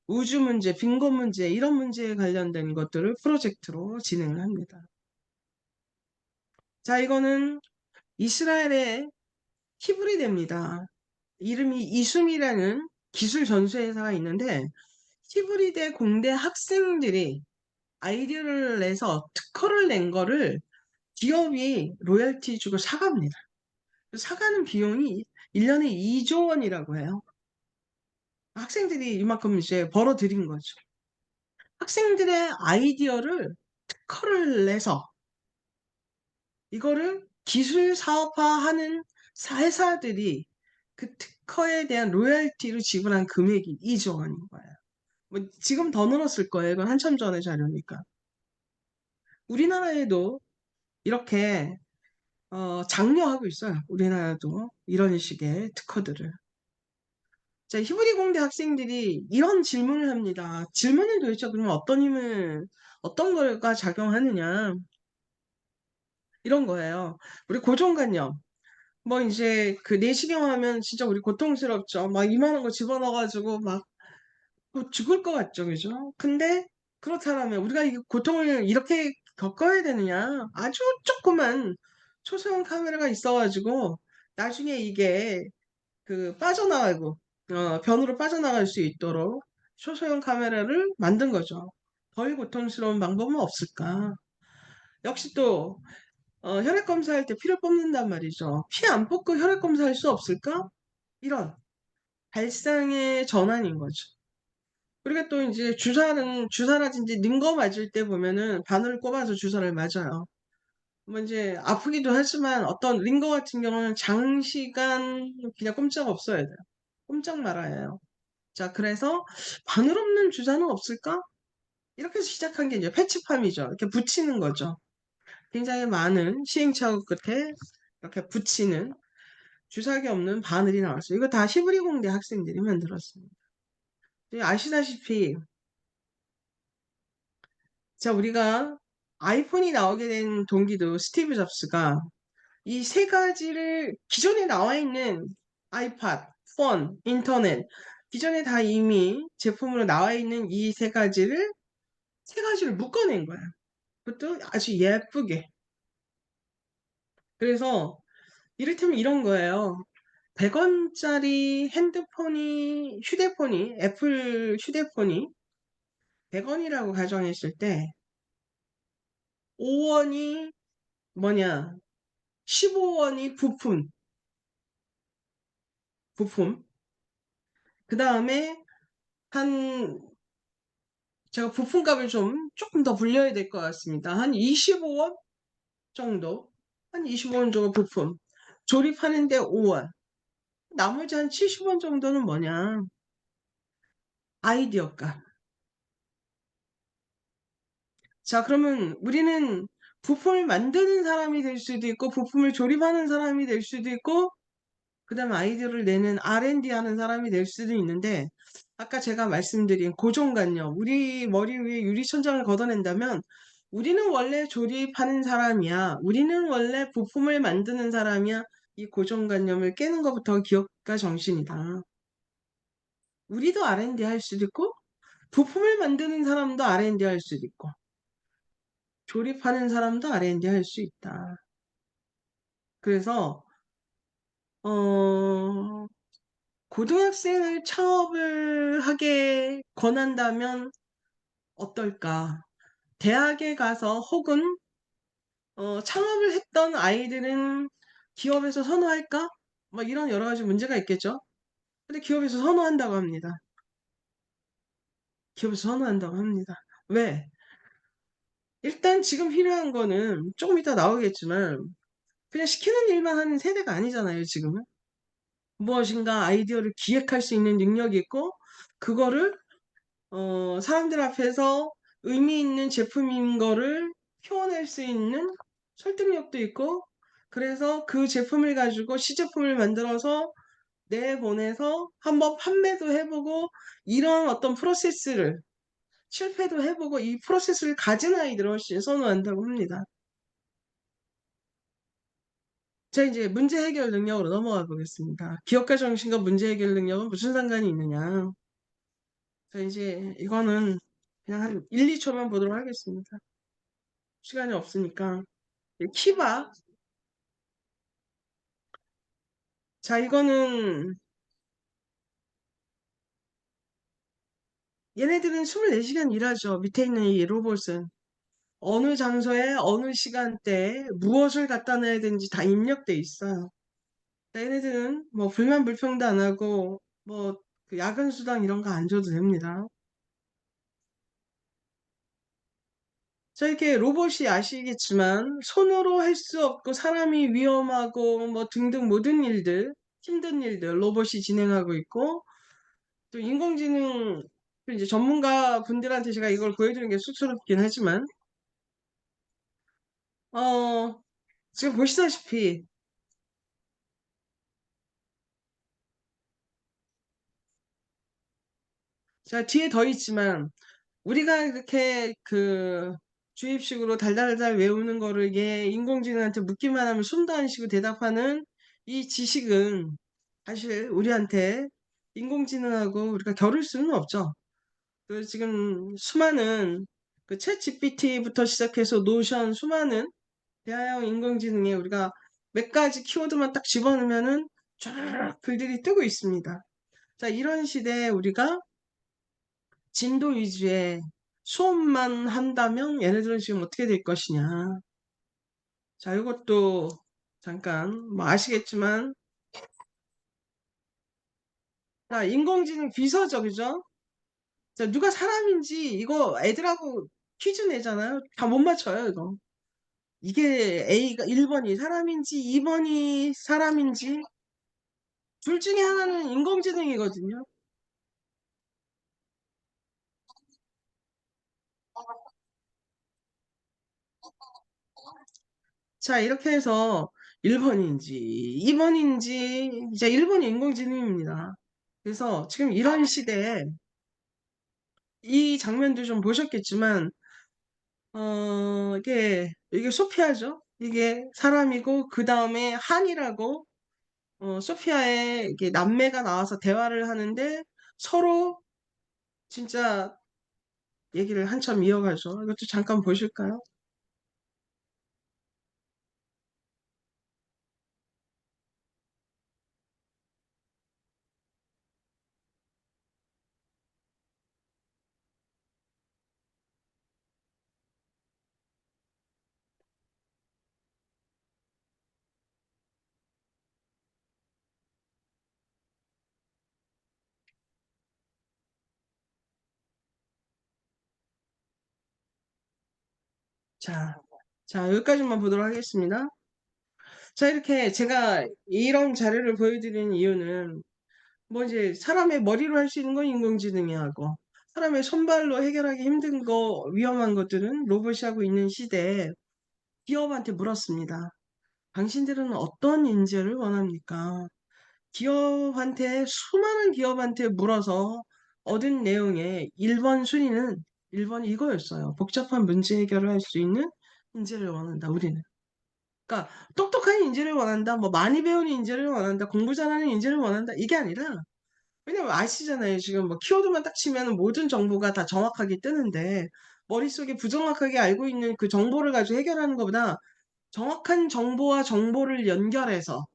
우주 문제, 빈곤 문제, 이런 문제에 관련된 것들을 프로젝트로 진행을 합니다. 자, 이거는 이스라엘의 히브리대입니다. 이름이 이숨이라는 기술 전수회사가 있는데, 히브리대 공대 학생들이 아이디어를 내서 특허를 낸 거를 기업이 로열티 주고 사갑니다. 사가는 비용이 1년에 2조 원이라고 해요. 학생들이 이만큼 이제 벌어들인 거죠. 학생들의 아이디어를 특허를 내서 이거를 기술 사업화하는 회사들이 그 특허에 대한 로열티를 지불한 금액이 2조 원인 거예요. 뭐 지금 더 늘었을 거예요. 이건 한참 전의 자료니까. 우리나라에도 이렇게 장려하고 있어요. 우리나라도 이런 식의 특허들을. 자, 히브리 공대 학생들이 이런 질문을 합니다. 질문은 도대체 그러면 어떤 걸가 작용하느냐? 이런 거예요. 우리 고정관념. 뭐 이제 그 내시경 하면 진짜 우리 고통스럽죠. 막 이만한 거 집어넣어가지고 막 뭐 죽을 것 같죠. 그죠? 근데 그렇다면 우리가 이 고통을 이렇게 겪어야 되느냐? 아주 조그만 초소형 카메라가 있어가지고 나중에 이게 그 빠져나가고 변으로 빠져나갈 수 있도록 초소형 카메라를 만든 거죠. 덜 고통스러운 방법은 없을까? 역시 또 혈액 검사할 때 피를 뽑는단 말이죠. 피 안 뽑고 혈액 검사할 수 없을까? 이런 발상의 전환인 거죠. 그리고 또 이제 주사라든지 는 거 맞을 때 보면은 바늘을 꼽아서 주사를 맞아요. 뭐 이제 아프기도 하지만 어떤 링거 같은 경우는 장시간 그냥 꼼짝 없어야 돼요. 꼼짝 말아야 해요. 자, 그래서 바늘 없는 주사는 없을까? 이렇게 해서 시작한 게 이제 패치팜이죠. 이렇게 붙이는 거죠. 굉장히 많은 시행착오 끝에 이렇게 붙이는 주사기 없는 바늘이 나왔어요. 이거 다 히브리 공대 학생들이 만들었습니다. 아시다시피 자, 우리가 아이폰이 나오게 된 동기도 스티브 잡스가 이 세 가지를 기존에 나와 있는 아이팟, 폰, 인터넷 기존에 다 이미 제품으로 나와 있는 이 세 가지를 묶어낸 거야. 그것도 아주 예쁘게. 그래서 이를테면 이런 거예요. 100원짜리 애플 휴대폰이 100원이라고 가정했을 때 5원이 뭐냐? 15원이 부품. 그 다음에 한, 제가 부품값을 조금 더 불려야 될 것 같습니다. 한 25원 정도? 한 25원 정도 부품. 조립하는데 5원. 나머지 한 70원 정도는 뭐냐? 아이디어값. 자, 그러면 우리는 부품을 만드는 사람이 될 수도 있고, 부품을 조립하는 사람이 될 수도 있고, 그 다음에 아이디어를 내는 R&D 하는 사람이 될 수도 있는데, 아까 제가 말씀드린 고정관념, 우리 머리 위에 유리천장을 걷어낸다면, 우리는 원래 조립하는 사람이야. 우리는 원래 부품을 만드는 사람이야. 이 고정관념을 깨는 것부터 기업가 정신이다. 우리도 R&D 할 수도 있고, 부품을 만드는 사람도 R&D 할 수도 있고, 조립하는 사람도 R&D 할 수 있다. 그래서, 어, 고등학생을 창업을 하게 권한다면 어떨까? 대학에 가서 혹은 창업을 했던 아이들은 기업에서 선호할까? 뭐 이런 여러 가지 문제가 있겠죠. 근데 기업에서 선호한다고 합니다. 기업에서 선호한다고 합니다. 왜? 일단 지금 필요한 거는 조금 이따 나오겠지만 그냥 시키는 일만 하는 세대가 아니잖아요, 지금은. 무엇인가 아이디어를 기획할 수 있는 능력이 있고 그거를 사람들 앞에서 의미 있는 제품인 거를 표현할 수 있는 설득력도 있고, 그래서 그 제품을 가지고 시제품을 만들어서 내보내서 한번 판매도 해보고, 이런 어떤 프로세스를 실패도 해보고, 이 프로세스를 가진 아이들을 훨씬 선호한다고 합니다. 자, 이제 문제 해결 능력으로 넘어가 보겠습니다. 기업가 정신과 문제 해결 능력은 무슨 상관이 있느냐? 자, 이제 이거는 그냥 한 1, 2초만 보도록 하겠습니다. 시간이 없으니까. 키바. 자, 이거는 얘네들은 24시간 일하죠. 밑에 있는 이 로봇은. 어느 장소에 어느 시간대에 무엇을 갖다 놔야 되는지 다 입력돼 있어요. 자, 얘네들은 뭐 불만 불평도 안 하고 뭐그 야근 수당 이런 거 안 줘도 됩니다. 자, 이렇게 로봇이 아시겠지만 손으로 할 수 없고 사람이 위험하고 뭐 등등 모든 일들, 힘든 일들 로봇이 진행하고 있고 또 인공지능 이제 전문가 분들한테 제가 이걸 보여주는 게 쑥스럽긴 하지만 어 지금 보시다시피 자, 뒤에 더 있지만 우리가 이렇게 그 주입식으로 달달달 외우는 거를 얘 인공지능한테 묻기만 하면 숨도 안 쉬고 대답하는 이 지식은 사실 우리한테 인공지능하고 우리가 겨룰 수는 없죠. 그 지금 수많은 그 챗 GPT부터 시작해서 노션 수많은 대화형 인공지능에 우리가 몇 가지 키워드만 딱 집어넣으면은 쫙 글들이 뜨고 있습니다. 자, 이런 시대에 우리가 진도 위주의 수업만 한다면 얘네들은 지금 어떻게 될 것이냐. 자, 이것도 잠깐 뭐 아시겠지만, 자, 인공지능 비서죠, 그죠? 자, 누가 사람인지 이거 애들하고 퀴즈 내잖아요. 다 못 맞춰요, 이거. 이게 A가 1번이 사람인지 2번이 사람인지 둘 중에 하나는 인공지능이거든요. 자, 이렇게 해서 1번인지 2번인지 이제 1번이 인공지능입니다. 그래서 지금 이런 시대에 이 장면도 좀 보셨겠지만, 이게 소피아죠. 이게 사람이고, 그 다음에 한이라고, 소피아의 이게 남매가 나와서 대화를 하는데 서로 진짜 얘기를 한참 이어가죠. 이것도 잠깐 보실까요? 자, 자, 여기까지만 보도록 하겠습니다. 자, 이렇게 제가 이런 자료를 보여드리는 이유는 뭐 이제 사람의 머리로 할 수 있는 건 인공지능이 하고 사람의 손발로 해결하기 힘든 거, 위험한 것들은 로봇이 하고 있는 시대에 기업한테 물었습니다. 당신들은 어떤 인재를 원합니까? 기업한테, 수많은 기업한테 물어서 얻은 내용의 1번 순위는 1번 이거였어요. 복잡한 문제 해결을 할 수 있는 인재를 원한다, 우리는. 그러니까 똑똑한 인재를 원한다, 뭐 많이 배우는 인재를 원한다, 공부 잘하는 인재를 원한다, 이게 아니라 왜냐면 아시잖아요. 지금 뭐 키워드만 딱 치면 모든 정보가 다 정확하게 뜨는데 머릿속에 부정확하게 알고 있는 그 정보를 가지고 해결하는 것보다 정확한 정보와 정보를 연결해서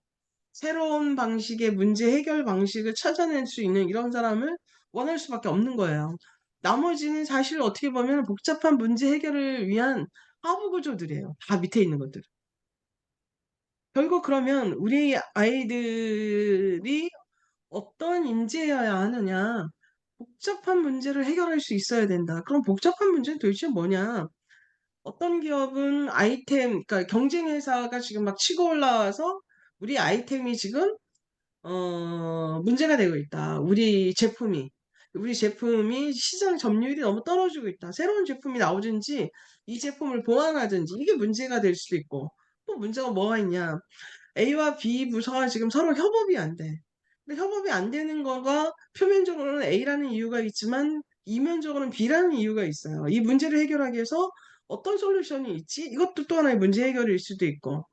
새로운 방식의 문제 해결 방식을 찾아낼 수 있는 이런 사람을 원할 수밖에 없는 거예요. 나머지는 사실 어떻게 보면 복잡한 문제 해결을 위한 하부 구조들이에요. 다 밑에 있는 것들. 결국 그러면 우리 아이들이 어떤 인재여야 하느냐? 복잡한 문제를 해결할 수 있어야 된다. 그럼 복잡한 문제는 도대체 뭐냐? 어떤 기업은 아이템, 그러니까 경쟁 회사가 지금 막 치고 올라와서 우리 아이템이 지금 문제가 되고 있다. 우리 제품이 시장 점유율이 너무 떨어지고 있다. 새로운 제품이 나오든지 이 제품을 보완하든지 이게 문제가 될 수도 있고 또 문제가 뭐가 있냐? A와 B 부서가 지금 서로 협업이 안 돼. 근데 협업이 안 되는 거가 표면적으로는 A라는 이유가 있지만 이면적으로는 B라는 이유가 있어요. 이 문제를 해결하기 위해서 어떤 솔루션이 있지? 이것도 또 하나의 문제 해결일 수도 있고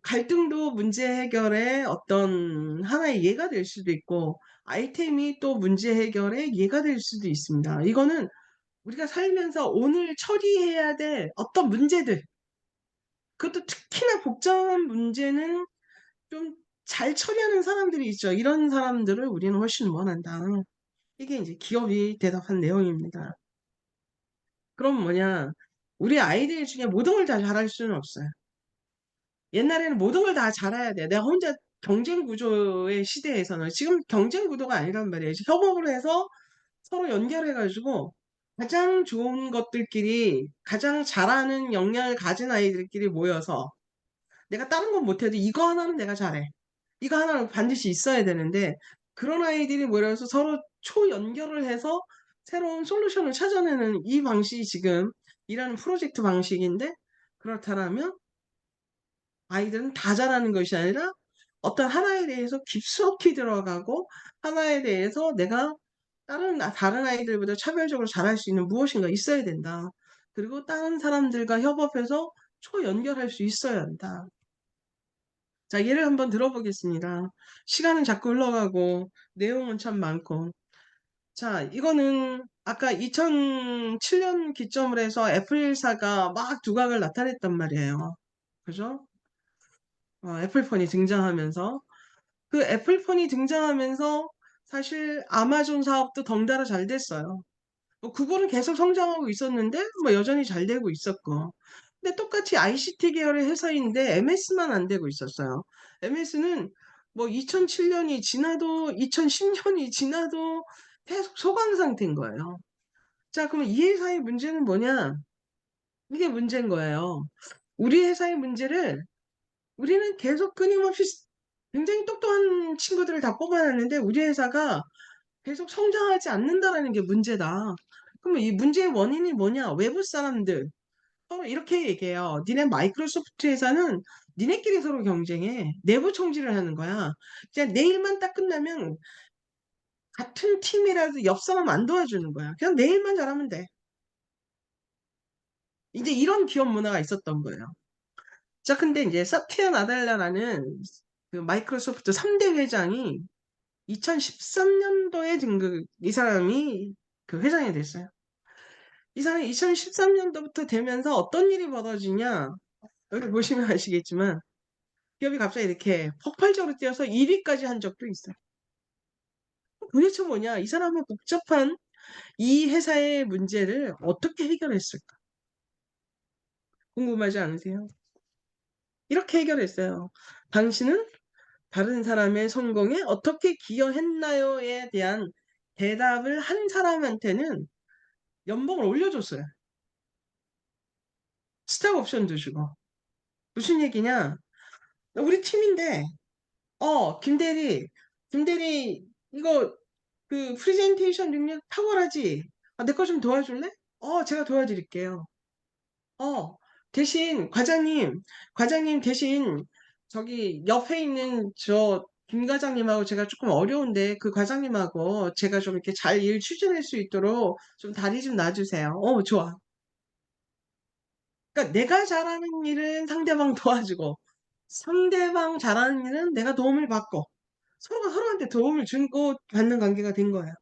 갈등도 문제 해결의 어떤 하나의 예가 될 수도 있고 아이템이 또 문제 해결의 예가 될 수도 있습니다. 이거는 우리가 살면서 오늘 처리해야 될 어떤 문제들 그것도 특히나 복잡한 문제는 좀 잘 처리하는 사람들이 있죠. 이런 사람들을 우리는 훨씬 원한다. 이게 이제 기업이 대답한 내용입니다. 그럼 뭐냐? 우리 아이들 중에 모든 걸 다 잘할 수는 없어요. 옛날에는 모든 걸 다 잘해야 돼. 내가 혼자 경쟁 구조의 시대에서는 지금 경쟁 구도가 아니란 말이에요. 협업을 해서 서로 연결해가지고 가장 좋은 것들끼리 가장 잘하는 역량을 가진 아이들끼리 모여서 내가 다른 건 못해도 이거 하나는 내가 잘해. 이거 하나는 반드시 있어야 되는데 그런 아이들이 모여서 서로 초연결을 해서 새로운 솔루션을 찾아내는 이 방식이 지금 일하는 프로젝트 방식인데 그렇다면 아이들은 다 잘하는 것이 아니라 어떤 하나에 대해서 깊숙이 들어가고 하나에 대해서 내가 다른 아이들보다 차별적으로 잘할 수 있는 무엇인가 있어야 된다. 그리고 다른 사람들과 협업해서 초연결할 수 있어야 한다. 자, 예를 한번 들어보겠습니다. 시간은 자꾸 흘러가고 내용은 참 많고. 자, 이거는 아까 2007년 기점으로 해서 애플사가 막 두각을 나타냈단 말이에요. 그죠? 애플폰이 등장하면서 그 애플폰이 등장하면서 사실 아마존 사업도 덩달아 잘 됐어요. 뭐 구글은 계속 성장하고 있었는데 뭐 여전히 잘 되고 있었고. 근데 똑같이 ICT 계열의 회사인데 MS만 안 되고 있었어요. MS는 뭐 2007년이 지나도 2010년이 지나도 계속 소강 상태인 거예요. 자, 그럼 이 회사의 문제는 뭐냐? 이게 문제인 거예요. 우리 회사의 문제를 우리는 계속 끊임없이 굉장히 똑똑한 친구들을 다 뽑아놨는데 우리 회사가 계속 성장하지 않는다라는 게 문제다. 그러면 이 문제의 원인이 뭐냐? 외부 사람들. 이렇게 얘기해요. 니네 마이크로소프트 회사는 니네끼리 서로 경쟁해. 내부 총질을 하는 거야. 그냥 내일만 딱 끝나면 같은 팀이라도 옆 사람 안 도와주는 거야. 그냥 내일만 잘하면 돼. 이제 이런 기업 문화가 있었던 거예요. 자, 근데 이제 사티아 나델라라는 그 마이크로소프트 3대 회장이 2013년도에 이 사람이 그 회장이 됐어요. 이 사람이 2013년도부터 되면서 어떤 일이 벌어지냐? 여기 보시면 아시겠지만 기업이 갑자기 이렇게 폭발적으로 뛰어서 1위까지 한 적도 있어요. 도대체 뭐냐? 이 사람은 복잡한 이 회사의 문제를 어떻게 해결했을까? 궁금하지 않으세요? 이렇게 해결했어요. 당신은 다른 사람의 성공에 어떻게 기여했나요에 대한 대답을 한 사람한테는 연봉을 올려줬어요. 스탁 옵션도 주고. 무슨 얘기냐? 우리 팀인데, 김대리, 이거 그 프레젠테이션 능력 탁월하지? 내 거 좀 도와줄래? 제가 도와드릴게요. 어, 과장님 대신 저기 옆에 있는 저 김 과장님하고 제가 조금 어려운데 그 과장님하고 제가 좀 이렇게 잘 일 추진할 수 있도록 좀 다리 좀 놔주세요. 좋아. 그러니까 내가 잘하는 일은 상대방 도와주고 상대방 잘하는 일은 내가 도움을 받고 서로가 서로한테 도움을 주고 받는 관계가 된 거예요.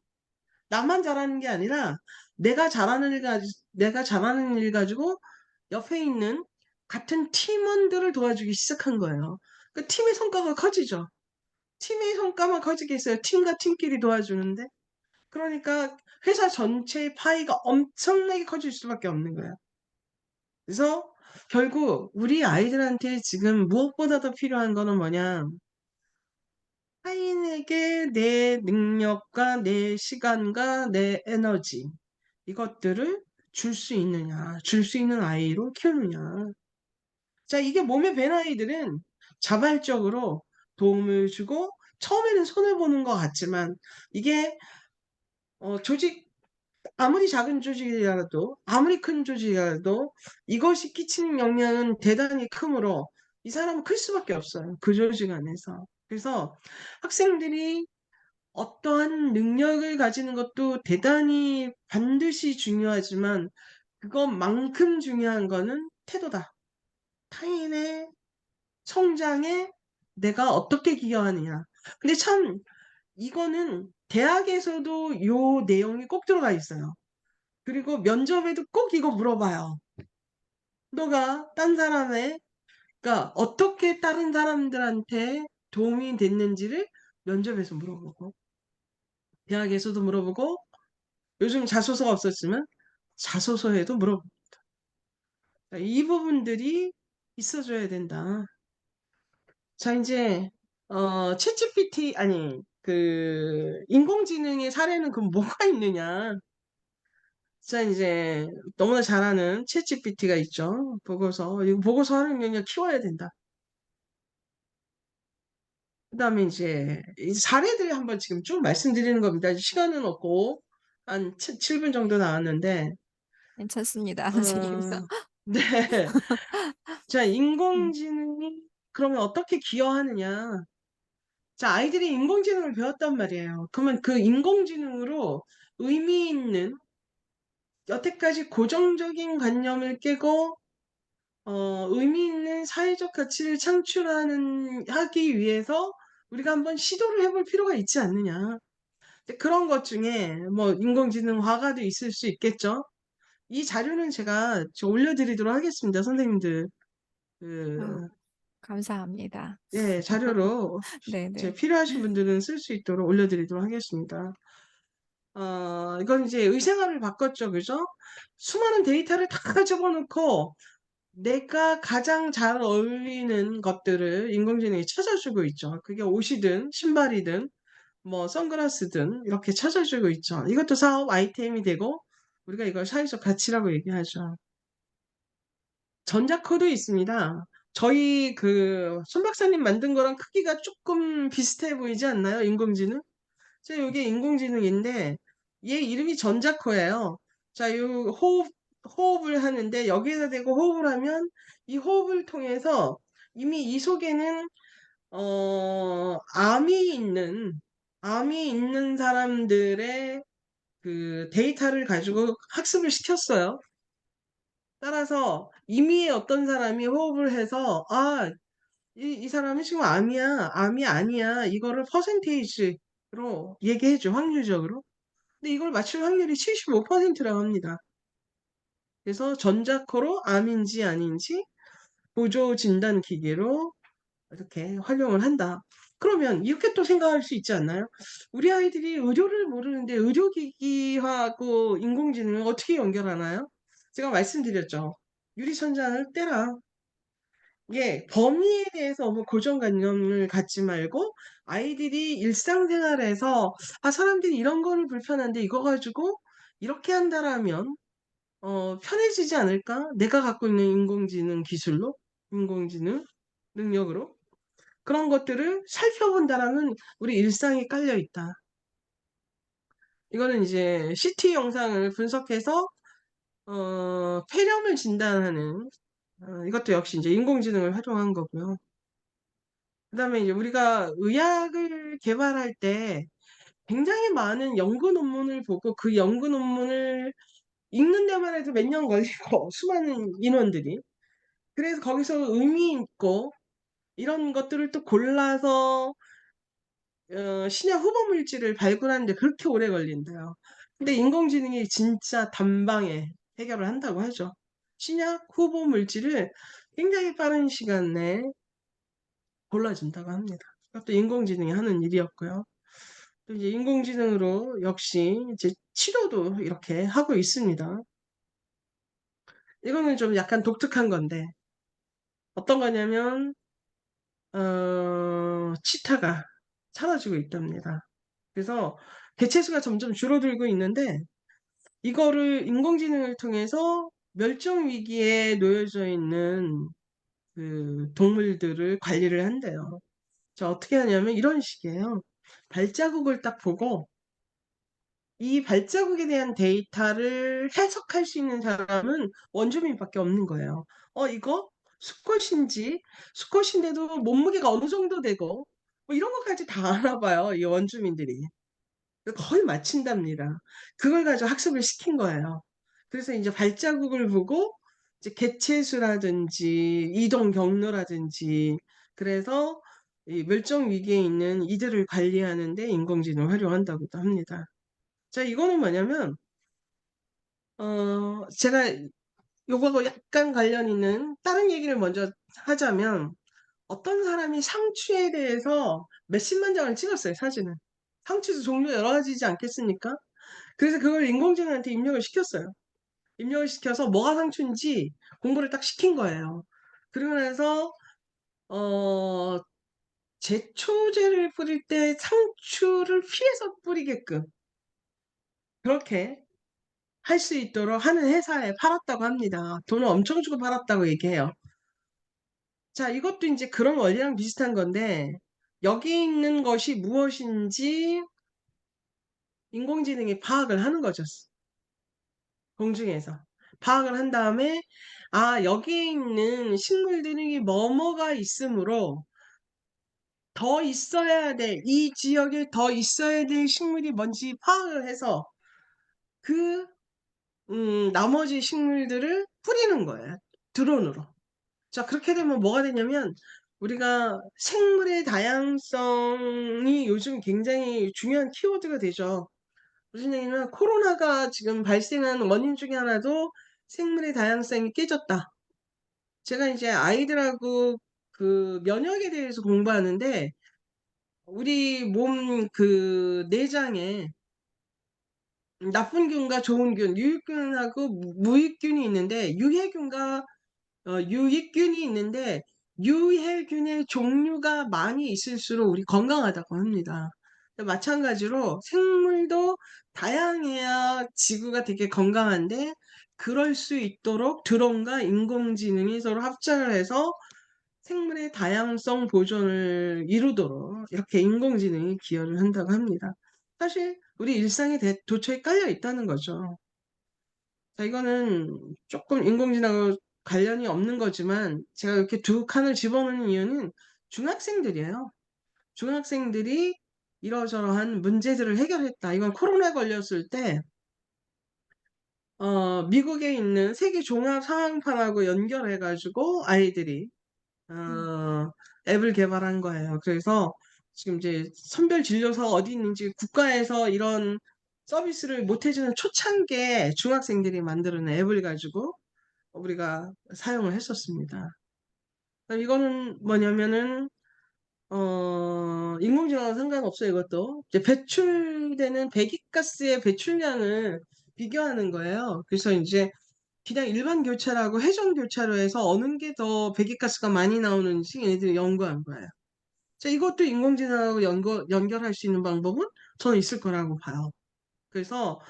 나만 잘하는 게 아니라 내가 잘하는 일 가지고 옆에 있는 같은 팀원들을 도와주기 시작한 거예요. 그 팀의 성과가 커지죠. 팀의 성과만 커지겠어요. 팀과 팀끼리 도와주는데. 그러니까 회사 전체의 파이가 엄청나게 커질 수밖에 없는 거예요. 그래서 결국 우리 아이들한테 지금 무엇보다 더 필요한 거는 뭐냐? 타인에게 내 능력과 내 시간과 내 에너지 이것들을 줄 수 있느냐, 줄 수 있는 아이로 키우느냐. 자, 이게 몸에 밴 아이들은 자발적으로 도움을 주고 처음에는 손해보는 것 같지만 이게 조직 아무리 작은 조직이라도 아무리 큰 조직이라도 이것이 끼치는 영향은 대단히 크므로 이 사람은 클 수밖에 없어요. 그 조직 안에서. 그래서 학생들이 어떠한 능력을 가지는 것도 대단히 반드시 중요하지만 그것만큼 중요한 거는 태도다. 타인의 성장에 내가 어떻게 기여하느냐. 근데 참 이거는 대학에서도 요 내용이 꼭 들어가 있어요. 그리고 면접에도 꼭 이거 물어봐요. 너가 딴 사람의, 그러니까 어떻게 다른 사람들한테 도움이 됐는지를 면접에서 물어보고, 대학에서도 물어보고, 요즘 자소서가 없었지만 자소서에도 물어봅니다. 이 부분들이 있어줘야 된다. 자, 이제 챗GPT 아니 그 인공지능의 사례는 그럼 뭐가 있느냐? 자, 이제 너무나 잘 아는 챗GPT가 있죠. 보고서 이거 보고서 하는 능력 키워야 된다. 그다음에 이제 이 사례들을 한번 지금 쭉 말씀드리는 겁니다. 시간은 없고 한 7분 정도 나왔는데 괜찮습니다, 선생님. 어, 네. 자, 인공지능이 그러면 어떻게 기여하느냐? 자, 아이들이 인공지능을 배웠단 말이에요. 그러면 그 인공지능으로 의미 있는 여태까지 고정적인 관념을 깨고 의미 있는 사회적 가치를 하기 위해서 우리가 한번 시도를 해볼 필요가 있지 않느냐. 근데 그런 것 중에 뭐 인공지능 화가도 있을 수 있겠죠. 이 자료는 제가 올려드리도록 하겠습니다, 선생님들. 아, 그, 감사합니다. 예, 자료로 제 네네. 필요하신 분들은 쓸 수 있도록 올려드리도록 하겠습니다. 이건 이제 의생활을 바꿨죠, 그죠? 수많은 데이터를 다 집어넣고 내가 가장 잘 어울리는 것들을 인공지능이 찾아주고 있죠. 그게 옷이든 신발이든 뭐 선글라스든 이렇게 찾아주고 있죠. 이것도 사업 아이템이 되고 우리가 이걸 사회적 가치라고 얘기하죠. 전자코도 있습니다. 저희 손 박사님 만든 거랑 크기가 조금 비슷해 보이지 않나요? 인공지능? 자, 이게 인공지능인데 얘 이름이 전자코예요. 자, 호흡을 하는데 여기에다 대고 호흡을 하면 이 호흡을 통해서 이미 이 속에는 암이 있는 사람들의 그 데이터를 가지고 학습을 시켰어요. 따라서 이미 어떤 사람이 호흡을 해서 이 사람은 지금 암이 아니야. 이거를 퍼센테이지로 얘기해줘, 확률적으로. 근데 이걸 맞출 확률이 75%라고 합니다. 그래서 전자코로 암인지 아닌지 보조 진단 기계로 이렇게 활용을 한다. 그러면 이렇게 또 생각할 수 있지 않나요? 우리 아이들이 의료를 모르는데 의료기기하고 인공지능을 어떻게 연결하나요? 제가 말씀드렸죠. 유리천장을 떼라. 예, 범위에 대해서 너무 고정관념을 갖지 말고 아이들이 일상생활에서 사람들이 이런 거는 불편한데 이거 가지고 이렇게 한다라면 편해지지 않을까? 내가 갖고 있는 인공지능 능력으로 그런 것들을 살펴본다라면 우리 일상에 깔려 있다. 이거는 이제 CT 영상을 분석해서 폐렴을 진단하는 이것도 역시 이제 인공지능을 활용한 거고요. 그다음에 이제 우리가 의학을 개발할 때 굉장히 많은 연구 논문을 보고 그 연구 논문을 읽는 데만 해도 몇 년 걸리고 수많은 인원들이 그래서 거기서 의미 있고 이런 것들을 또 골라서 신약 후보 물질을 발굴하는데 그렇게 오래 걸린대요. 근데 인공지능이 진짜 단방에 해결을 한다고 하죠. 신약 후보 물질을 굉장히 빠른 시간 내에 골라준다고 합니다. 그것도 인공지능이 하는 일이었고요. 또 이제 인공지능으로 역시 이제 치료도 이렇게 하고 있습니다. 이거는 좀 약간 독특한 건데 어떤 거냐면 치타가 사라지고 있답니다. 그래서 개체수가 점점 줄어들고 있는데 이거를 인공지능을 통해서 멸종 위기에 놓여져 있는 그 동물들을 관리를 한대요. 자, 어떻게 하냐면 이런 식이에요. 발자국을 딱 보고 이 발자국에 대한 데이터를 해석할 수 있는 사람은 원주민밖에 없는 거예요. 이거 수컷인데도 몸무게가 어느 정도 되고 뭐 이런 것까지 다 알아봐요. 이 원주민들이. 거의 맞춘답니다. 그걸 가지고 학습을 시킨 거예요. 그래서 이제 발자국을 보고 이제 개체수라든지 이동 경로라든지 그래서 이 멸종 위기에 있는 이들을 관리하는데 인공지능을 활용한다고도 합니다. 자, 이거는 뭐냐면 제가 요거하고 약간 관련 있는 다른 얘기를 먼저 하자면 어떤 사람이 상추에 대해서 몇십만 장을 찍었어요, 사진을. 상추도 종류 여러 가지지 않겠습니까? 그래서 그걸 인공지능한테 입력을 시켰어요. 입력을 시켜서 뭐가 상추인지 공부를 딱 시킨 거예요. 그러고 나서 어, 제초제를 뿌릴 때 상추를 피해서 뿌리게끔 그렇게 할 수 있도록 하는 회사에 팔았다고 합니다. 돈을 엄청 주고 팔았다고 얘기해요. 자, 이것도 이제 그런 원리랑 비슷한 건데 여기 있는 것이 무엇인지 인공지능이 파악을 하는 거죠. 공중에서. 파악을 한 다음에 여기에 있는 식물들이 뭐뭐가 있으므로 더 있어야 돼. 이 지역에 더 있어야 될 식물이 뭔지 파악을 해서 그 나머지 식물들을 뿌리는 거예요. 드론으로. 자, 그렇게 되면 뭐가 되냐면 우리가 생물의 다양성이 요즘 굉장히 중요한 키워드가 되죠. 무슨 얘기냐면 코로나가 지금 발생한 원인 중에 하나도 생물의 다양성이 깨졌다. 제가 이제 아이들하고 그 면역에 대해서 공부하는데 우리 몸 그 내장에 나쁜 균과 좋은 균, 유익균하고 무익균이 있는데 유익균이 있는데 유해균의 종류가 많이 있을수록 우리 건강하다고 합니다. 마찬가지로 생물도 다양해야 지구가 되게 건강한데 그럴 수 있도록 드론과 인공지능이 서로 합작을 해서 생물의 다양성 보존을 이루도록 이렇게 인공지능이 기여를 한다고 합니다. 사실 우리 일상에 도처에 깔려 있다는 거죠. 자, 이거는 조금 인공지능하고 관련이 없는 거지만 제가 이렇게 두 칸을 집어넣는 이유는 중학생들이에요. 중학생들이 이러저러한 문제들을 해결했다. 이건 코로나 걸렸을 때 미국에 있는 세계 종합 상황판하고 연결해가지고 아이들이 음. 앱을 개발한 거예요. 그래서 지금 이제 선별 진료소가 어디 있는지 국가에서 이런 서비스를 못 해주는 초창기에 중학생들이 만드는 앱을 가지고 우리가 사용을 했었습니다. 이거는 뭐냐면은 인공지능과 상관없어요. 이것도 이제 배출되는 배기가스의 배출량을 비교하는 거예요. 그래서 이제 그냥 일반 교차로하고 회전 교차로에서 어느 게 더 배기가스가 많이 나오는지 얘네들이 연구한 거예요. 자, 이것도 인공지능하고 연결할 수 있는 방법은 저는 있을 거라고 봐요. 그래서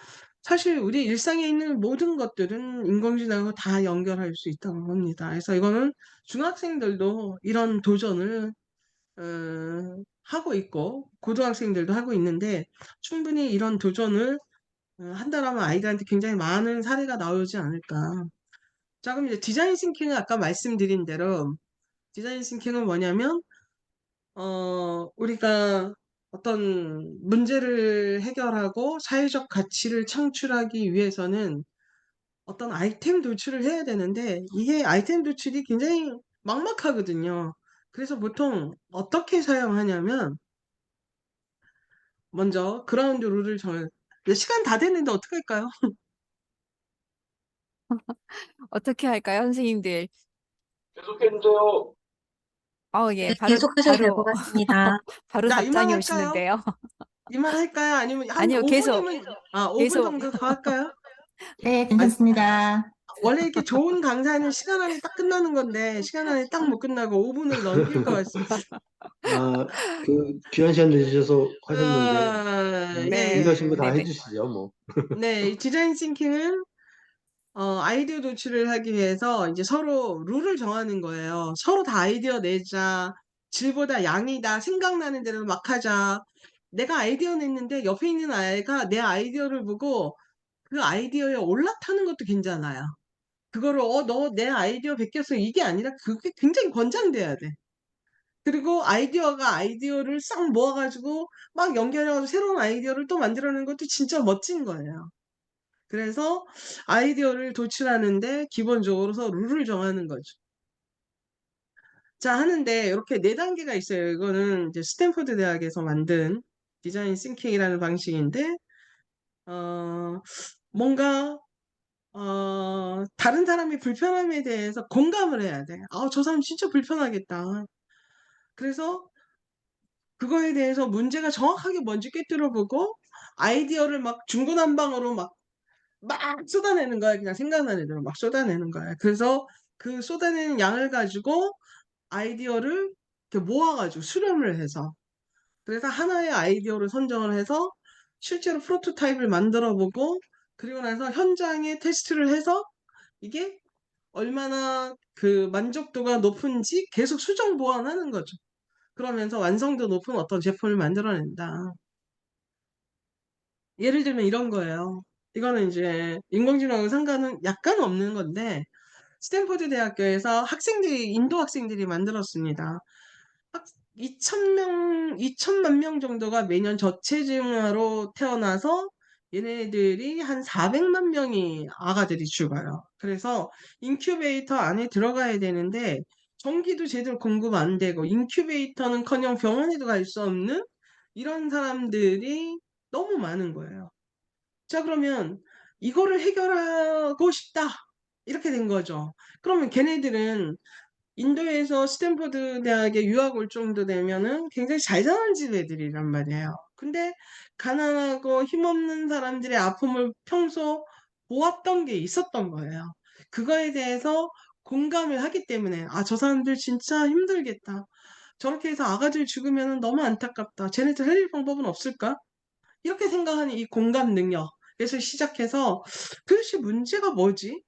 사실 우리 일상에 있는 모든 것들은 인공지능하고 다 연결할 수 있다고 봅니다. 그래서 이거는 중학생들도 이런 도전을 하고 있고 고등학생들도 하고 있는데 충분히 이런 도전을 한다라면 아이들한테 굉장히 많은 사례가 나오지 않을까. 자, 그럼 이제 디자인 싱킹은 아까 말씀드린 대로 디자인 싱킹은 뭐냐면 우리가 어떤 문제를 해결하고 사회적 가치를 창출하기 위해서는 어떤 아이템 도출을 해야 되는데 이게 아이템 도출이 굉장히 막막하거든요. 그래서 보통 어떻게 사용하냐면 먼저 그라운드 룰을 정해. 시간 다 됐는데 어떡할까요? 어떻게 할까요, 선생님들? 계속해주세요. 예, 네, 계속하셔도 될 것 바로, 같습니다. 바로 자, 답장이 이만할까요? 오시는데요. 이만할까요? 아니면 한 아니요, 계속, 5분이면, 5분 계속. 정도 더 할까요? 네, 아니, 괜찮습니다. 원래 이렇게 좋은 강사는 시간 안에 딱 끝나는 건데, 시간 안에 딱 못 끝나고 5분을 넘길 것 같습니다. 아, 그 귀한 시간 내주셔서 하셨는데 예, 네, 준비하신 거 다 네네. 해주시죠, 뭐. 네, 이 디자인 싱킹은 아이디어 도출을 하기 위해서 이제 서로 룰을 정하는 거예요. 서로 다 아이디어 내자. 질보다 양이다. 생각나는 대로 막 하자. 내가 아이디어 냈는데 옆에 있는 아이가 내 아이디어를 보고 그 아이디어에 올라타는 것도 괜찮아요. 그거를 너 내 아이디어 베꼈어 이게 아니라 그게 굉장히 권장돼야 돼. 그리고 아이디어가 아이디어를 싹 모아가지고 막 연결해가지고 새로운 아이디어를 또 만들어내는 것도 진짜 멋진 거예요. 그래서 아이디어를 도출하는데 기본적으로 룰을 정하는 거죠. 자, 하는데 이렇게 네 단계가 있어요. 이거는 이제 스탠포드 대학에서 만든 디자인 싱킹이라는 방식인데, 어, 뭔가, 다른 사람이 불편함에 대해서 공감을 해야 돼. 저 사람 진짜 불편하겠다. 그래서 그거에 대해서 문제가 정확하게 뭔지 꿰뚫어보고 아이디어를 막 중구난방으로 막 쏟아내는 거야. 그냥 생각나는 대로 막 쏟아내는 거야. 그래서 그 쏟아내는 양을 가지고 아이디어를 이렇게 모아가지고 수렴을 해서 그래서 하나의 아이디어를 선정을 해서 실제로 프로토타입을 만들어 보고 그리고 나서 현장에 테스트를 해서 이게 얼마나 그 만족도가 높은지 계속 수정 보완하는 거죠. 그러면서 완성도 높은 어떤 제품을 만들어낸다. 예를 들면 이런 거예요. 이거는 이제 인공지능하고 상관은 약간 없는 건데 스탠포드 대학교에서 인도 학생들이 만들었습니다. 2천만 명 정도가 매년 저체중아로 태어나서 얘네들이 한 400만 명이 아가들이 죽어요. 그래서 인큐베이터 안에 들어가야 되는데 전기도 제대로 공급 안 되고 인큐베이터는커녕 병원에도 갈 수 없는 이런 사람들이 너무 많은 거예요. 자, 그러면 이거를 해결하고 싶다. 이렇게 된 거죠. 그러면 걔네들은 인도에서 스탠퍼드 대학에 유학 올 정도 되면은 굉장히 잘 사는 집 애들이란 말이에요. 근데 가난하고 힘없는 사람들의 아픔을 평소 보았던 게 있었던 거예요. 그거에 대해서 공감을 하기 때문에, 아, 저 사람들 진짜 힘들겠다. 저렇게 해서 아가들 죽으면 너무 안타깝다. 쟤네들 살릴 방법은 없을까? 이렇게 생각하는 이 공감 능력에서 시작해서 도대체 문제가 뭐지?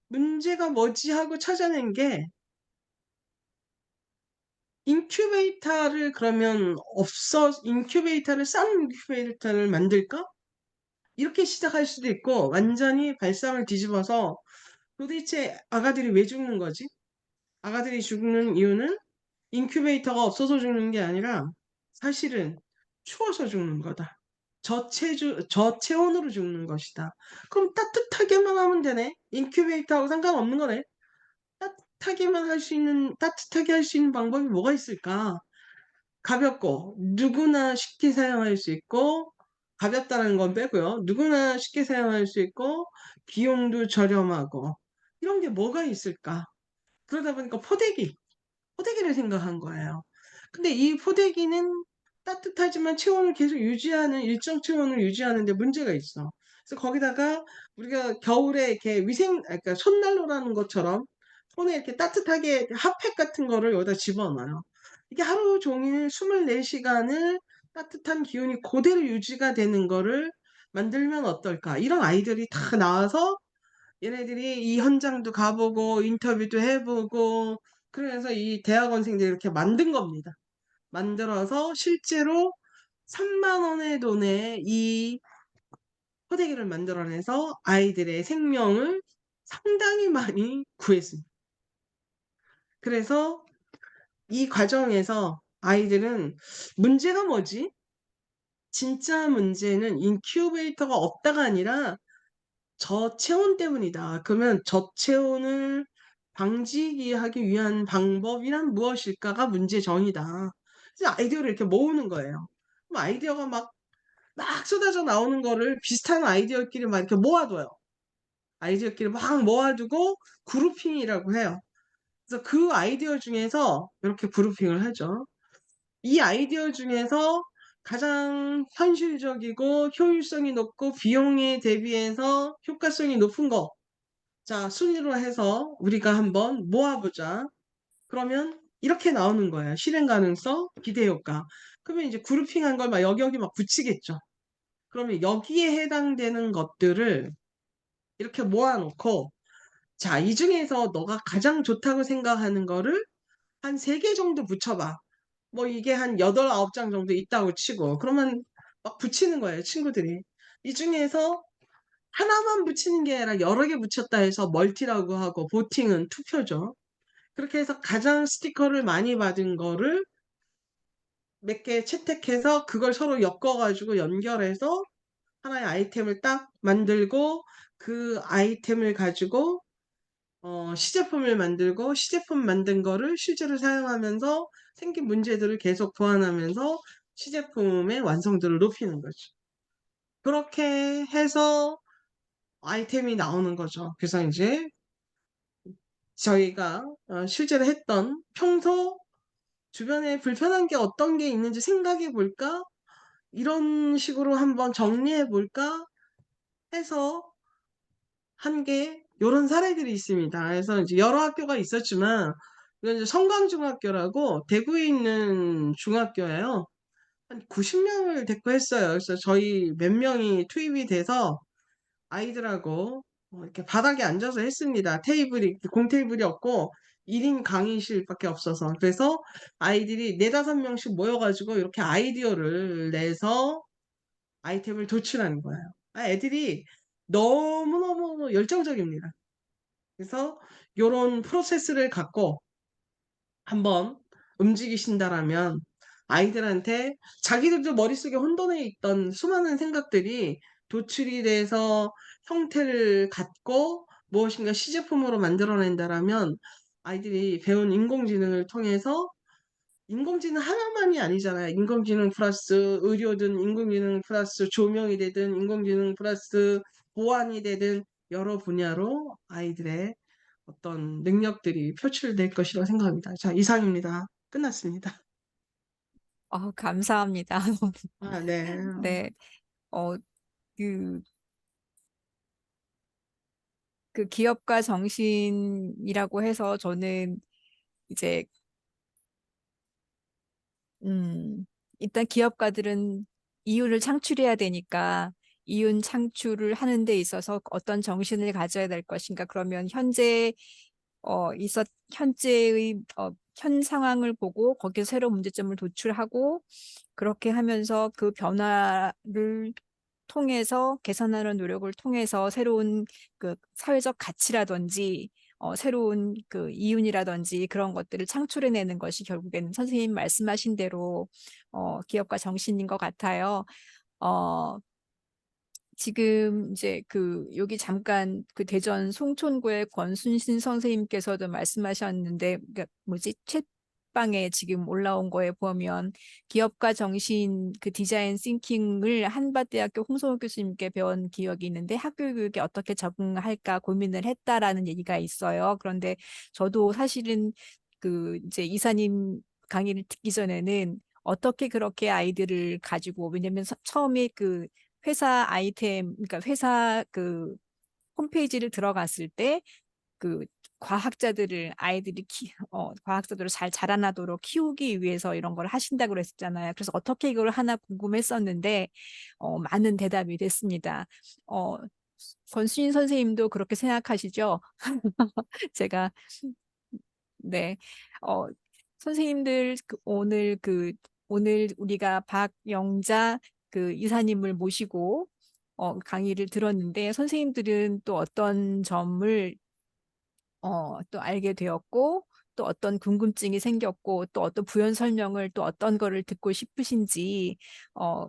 문제가 뭐지 하고 찾아낸 게 인큐베이터를 그러면 인큐베이터를 싼 인큐베이터를 만들까? 이렇게 시작할 수도 있고 완전히 발상을 뒤집어서 도대체 아가들이 왜 죽는 거지? 아가들이 죽는 이유는 인큐베이터가 없어서 죽는 게 아니라 사실은 추워서 죽는 거다. 저체온으로 죽는 것이다. 그럼 따뜻하게만 하면 되네. 인큐베이터하고 상관없는 거네. 따뜻하게 할 수 있는 방법이 뭐가 있을까? 가볍고 누구나 쉽게 사용할 수 있고 가볍다는 건 빼고요. 누구나 쉽게 사용할 수 있고 비용도 저렴하고 이런 게 뭐가 있을까? 그러다 보니까 포대기를 생각한 거예요. 근데 이 포대기는 따뜻하지만 체온을 계속 유지하는 일정 체온을 유지하는데 문제가 있어. 그래서 거기다가 우리가 겨울에 이렇게 그러니까 손난로라는 것처럼 손에 이렇게 따뜻하게 핫팩 같은 거를 여기다 집어넣어요. 이게 하루 종일 24시간을 따뜻한 기온이 그대로 유지가 되는 거를 만들면 어떨까? 이런 아이들이 다 나와서 얘네들이 이 현장도 가보고 인터뷰도 해보고 그러면서 이 대학원생들이 이렇게 만든 겁니다. 만들어서 실제로 3만 원의 돈에 이 포대기를 만들어내서 아이들의 생명을 상당히 많이 구했습니다. 그래서 이 과정에서 아이들은 문제가 뭐지? 진짜 문제는 인큐베이터가 없다가 아니라 저체온 때문이다. 그러면 저체온을 방지하기 위한 방법이란 무엇일까가 문제정이다. 그래서 아이디어를 이렇게 모으는 거예요. 그럼 아이디어가 막 쏟아져 나오는 거를 비슷한 아이디어끼리 막 이렇게 모아둬요. 아이디어끼리 막 모아두고 그룹핑이라고 해요. 그래서 그 아이디어 중에서 이렇게 그룹핑을 하죠. 이 아이디어 중에서 가장 현실적이고 효율성이 높고 비용에 대비해서 효과성이 높은 거. 자, 순위로 해서 우리가 한번 모아보자. 그러면 이렇게 나오는 거예요. 실행 가능성, 기대 효과. 그러면 이제 그룹핑한 걸 막 여기 막 붙이겠죠. 그러면 여기에 해당되는 것들을 이렇게 모아놓고 자, 이 중에서 너가 가장 좋다고 생각하는 거를 한 3개 정도 붙여봐. 뭐 이게 한 8, 9장 정도 있다고 치고 그러면 막 붙이는 거예요, 친구들이. 이 중에서 하나만 붙이는 게 아니라 여러 개 붙였다 해서 멀티라고 하고 보팅은 투표죠. 그렇게 해서 가장 스티커를 많이 받은 거를 몇 개 채택해서 그걸 서로 엮어가지고 연결해서 하나의 아이템을 딱 만들고 그 아이템을 가지고 시제품을 만들고 시제품 만든 거를 실제로 사용하면서 생긴 문제들을 계속 보완하면서 시제품의 완성도를 높이는 거죠. 그렇게 해서 아이템이 나오는 거죠. 그래서 이제 저희가 실제로 했던 평소 주변에 불편한 게 어떤 게 있는지 생각해 볼까? 이런 식으로 한번 정리해 볼까? 해서 한 게 요런 사례들이 있습니다. 그래서 이제 여러 학교가 있었지만 이건 이제 성광중학교라고 대구에 있는 중학교예요. 한 90명을 데리고 했어요. 그래서 저희 몇 명이 투입이 돼서 아이들하고 이렇게 바닥에 앉아서 했습니다. 공 테이블이 없고 1인 강의실밖에 없어서. 그래서 아이들이 4, 5명씩 모여가지고 이렇게 아이디어를 내서 아이템을 도출하는 거예요. 애들이 너무너무 열정적입니다. 그래서 이런 프로세스를 갖고 한번 움직이신다라면 아이들한테 자기들도 머릿속에 혼돈해 있던 수많은 생각들이 도출이 돼서 형태를 갖고 무엇인가 시제품으로 만들어낸다라면 아이들이 배운 인공지능을 통해서 인공지능 하나만이 아니잖아요. 인공지능 플러스 의료든 인공지능 플러스 조명이 되든 인공지능 플러스 보안이 되든 여러 분야로 아이들의 어떤 능력들이 표출될 것이라고 생각합니다. 자, 이상입니다. 끝났습니다. 감사합니다. 아, 네. 네, 어, 그, 그 기업가 정신이라고 해서 저는 이제, 일단 기업가들은 이윤을 창출해야 되니까 이윤 창출을 하는 데 있어서 어떤 정신을 가져야 될 것인가. 그러면 현재의 현 상황을 보고 거기서 새로운 문제점을 도출하고 그렇게 하면서 그 변화를 통해서 개선하는 노력을 통해서 새로운 그 사회적 가치라든지 새로운 그 이윤이라든지 그런 것들을 창출해내는 것이 결국에는 선생님 말씀하신 대로 기업가 정신인 것 같아요. 어, 지금 이제 그 여기 잠깐 그 대전 송촌구의 권순신 선생님께서도 말씀하셨는데 그러니까 뭐지 책방에 지금 올라온 거에 보면 기업가 정신 그 디자인 싱킹을 한밭대학교 홍성호 교수님께 배운 기억이 있는데 학교 교육에 어떻게 적응할까 고민을 했다라는 얘기가 있어요. 그런데 저도 사실은 그 이제 이사님 강의를 듣기 전에는 어떻게 그렇게 아이들을 가지고 왜냐면 처음에 그 회사 아이템, 그러니까 회사 그 홈페이지를 들어갔을 때 그 과학자들을 잘 자라나도록 키우기 위해서 이런 걸 하신다고 그랬었잖아요. 그래서 어떻게 이걸 하나 궁금했었는데, 많은 대답이 됐습니다. 어, 권수인 선생님도 그렇게 생각하시죠? 제가 네. 어, 선생님들 오늘 우리가 박영자 그 이사님을 모시고 강의를 들었는데 선생님들은 또 어떤 점을 또 알게 되었고 또 어떤 궁금증이 생겼고 또 어떤 부연 설명을 또 어떤 거를 듣고 싶으신지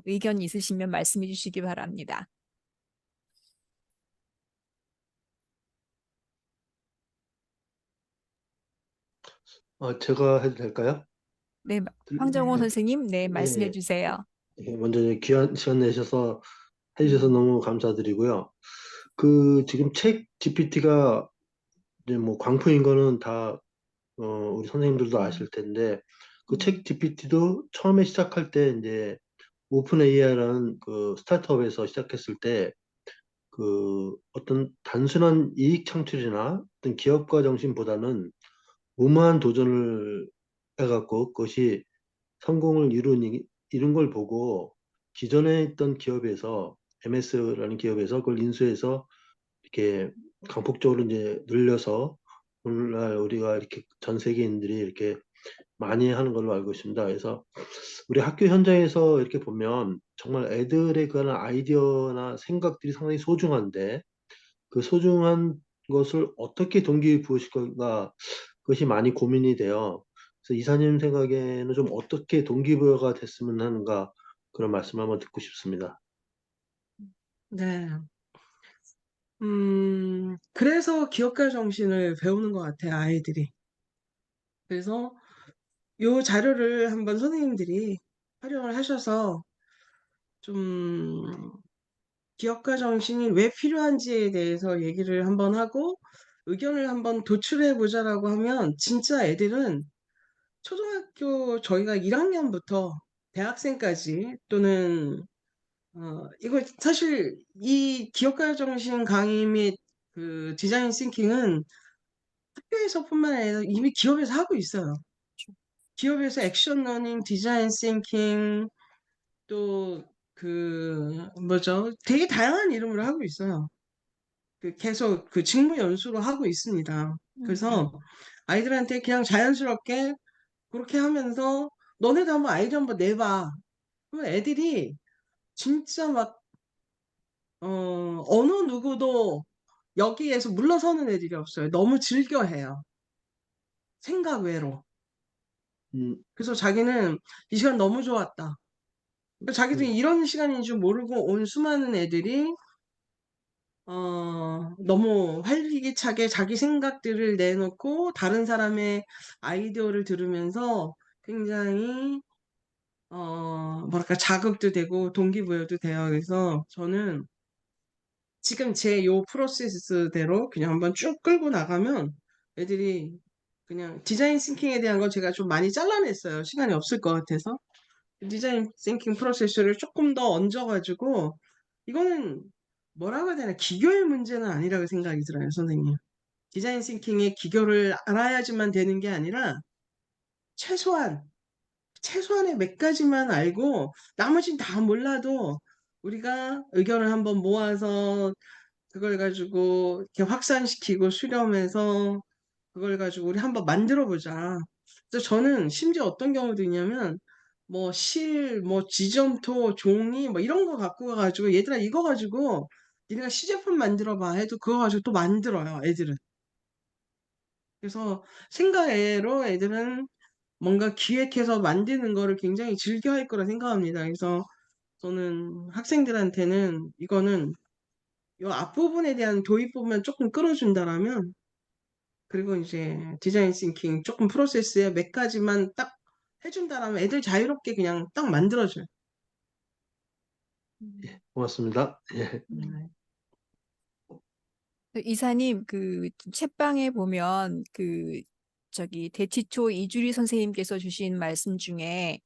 의견 있으시면 말씀해 주시기 바랍니다. 제가 해도 될까요? 네, 황정호 네. 선생님, 네, 말씀해 예, 주세요. 먼저 귀한 시간 내셔서 해주셔서 음, 너무 감사드리고요. 지금 책 GPT가 이제 뭐 광풍인 거는 다 우리 선생님들도 음, 아실 텐데 그 음, 책 GPT도 처음에 시작할 때 이제 오픈 AI라는 그 스타트업에서 시작했을 때 어떤 단순한 이익 창출이나 어떤 기업가 정신보다는 무모한 도전을 해갖고 그것이 성공을 이룬 걸 보고 기존에 있던 기업에서 MS라는 기업에서 그걸 인수해서 이렇게 강폭적으로 이제 늘려서 오늘날 우리가 이렇게 전 세계인들이 이렇게 많이 하는 걸로 알고 있습니다. 그래서 우리 학교 현장에서 이렇게 보면 정말 애들의 그런 아이디어나 생각들이 상당히 소중한데 그 소중한 것을 어떻게 동기부여시킬 건가 그것이 많이 고민이 돼요. 그래서 이사님 생각에는 좀 어떻게 동기부여가 됐으면 하는가 그런 말씀 한번 듣고 싶습니다. 네. 그래서 기업가 정신을 배우는 것 같아요, 아이들이. 그래서 요 자료를 한번 선생님들이 활용을 하셔서 좀 기업가 정신이 왜 필요한지에 대해서 얘기를 한번 하고 의견을 한번 도출해 보자라고 하면 진짜 애들은 초등학교 저희가 1학년부터 대학생까지 또는 이거 사실 이 기업가 정신 강의 및 그 디자인 싱킹은 학교에서뿐만 아니라 이미 기업에서 하고 있어요. 기업에서 액션 러닝, 디자인 싱킹 또 그 뭐죠? 되게 다양한 이름으로 하고 있어요. 계속 그 직무 연수로 하고 있습니다. 그래서 아이들한테 그냥 자연스럽게 그렇게 하면서 너네도 한번 아이디어 한번 내봐. 그러면 애들이 진짜 막 어느 누구도 여기에서 물러서는 애들이 없어요. 너무 즐겨해요. 생각 외로. 그래서 자기는 이 시간 너무 좋았다. 그러니까 자기도 이런 시간인 줄 모르고 온 수많은 애들이 너무 활기차게 자기 생각들을 내놓고 다른 사람의 아이디어를 들으면서 굉장히 뭐랄까 자극도 되고 동기부여도 돼요. 그래서 저는 지금 제 요 프로세스대로 그냥 한번 쭉 끌고 나가면 애들이 그냥 디자인 싱킹에 대한 거 제가 좀 많이 잘라냈어요. 시간이 없을 것 같아서. 디자인 싱킹 프로세스를 조금 더 얹어가지고 이거는 뭐라고 해야 되나 기교의 문제는 아니라고 생각이 들어요, 선생님. 디자인 싱킹의 기교를 알아야지만 되는 게 아니라 최소한 최소한의 몇 가지만 알고 나머지는 다 몰라도 우리가 의견을 한번 모아서 그걸 가지고 이렇게 확산시키고 수렴해서 그걸 가지고 우리 한번 만들어 보자. 그래서 저는 심지어 어떤 경우도 있냐면 뭐 실, 뭐 지점토, 종이 뭐 이런 거 갖고 가가지고 얘들아 이거 가지고 니네가 시제품 만들어 봐 해도 그거 가지고 또 만들어요, 애들은. 그래서 생각외로 애들은 뭔가 기획해서 만드는 거를 굉장히 즐겨할 거라 생각합니다. 그래서 저는 학생들한테는 이거는 이 앞부분에 대한 도입 부분만 조금 끌어준다라면 그리고 이제 디자인 싱킹 조금 프로세스에 몇 가지만 딱 해준다라면 애들 자유롭게 그냥 딱 만들어줘요. 고맙습니다. 예. 네. 이사님, 그 책방에 보면 그 저기 대치초 이주리 선생님께서 주신 말씀 중에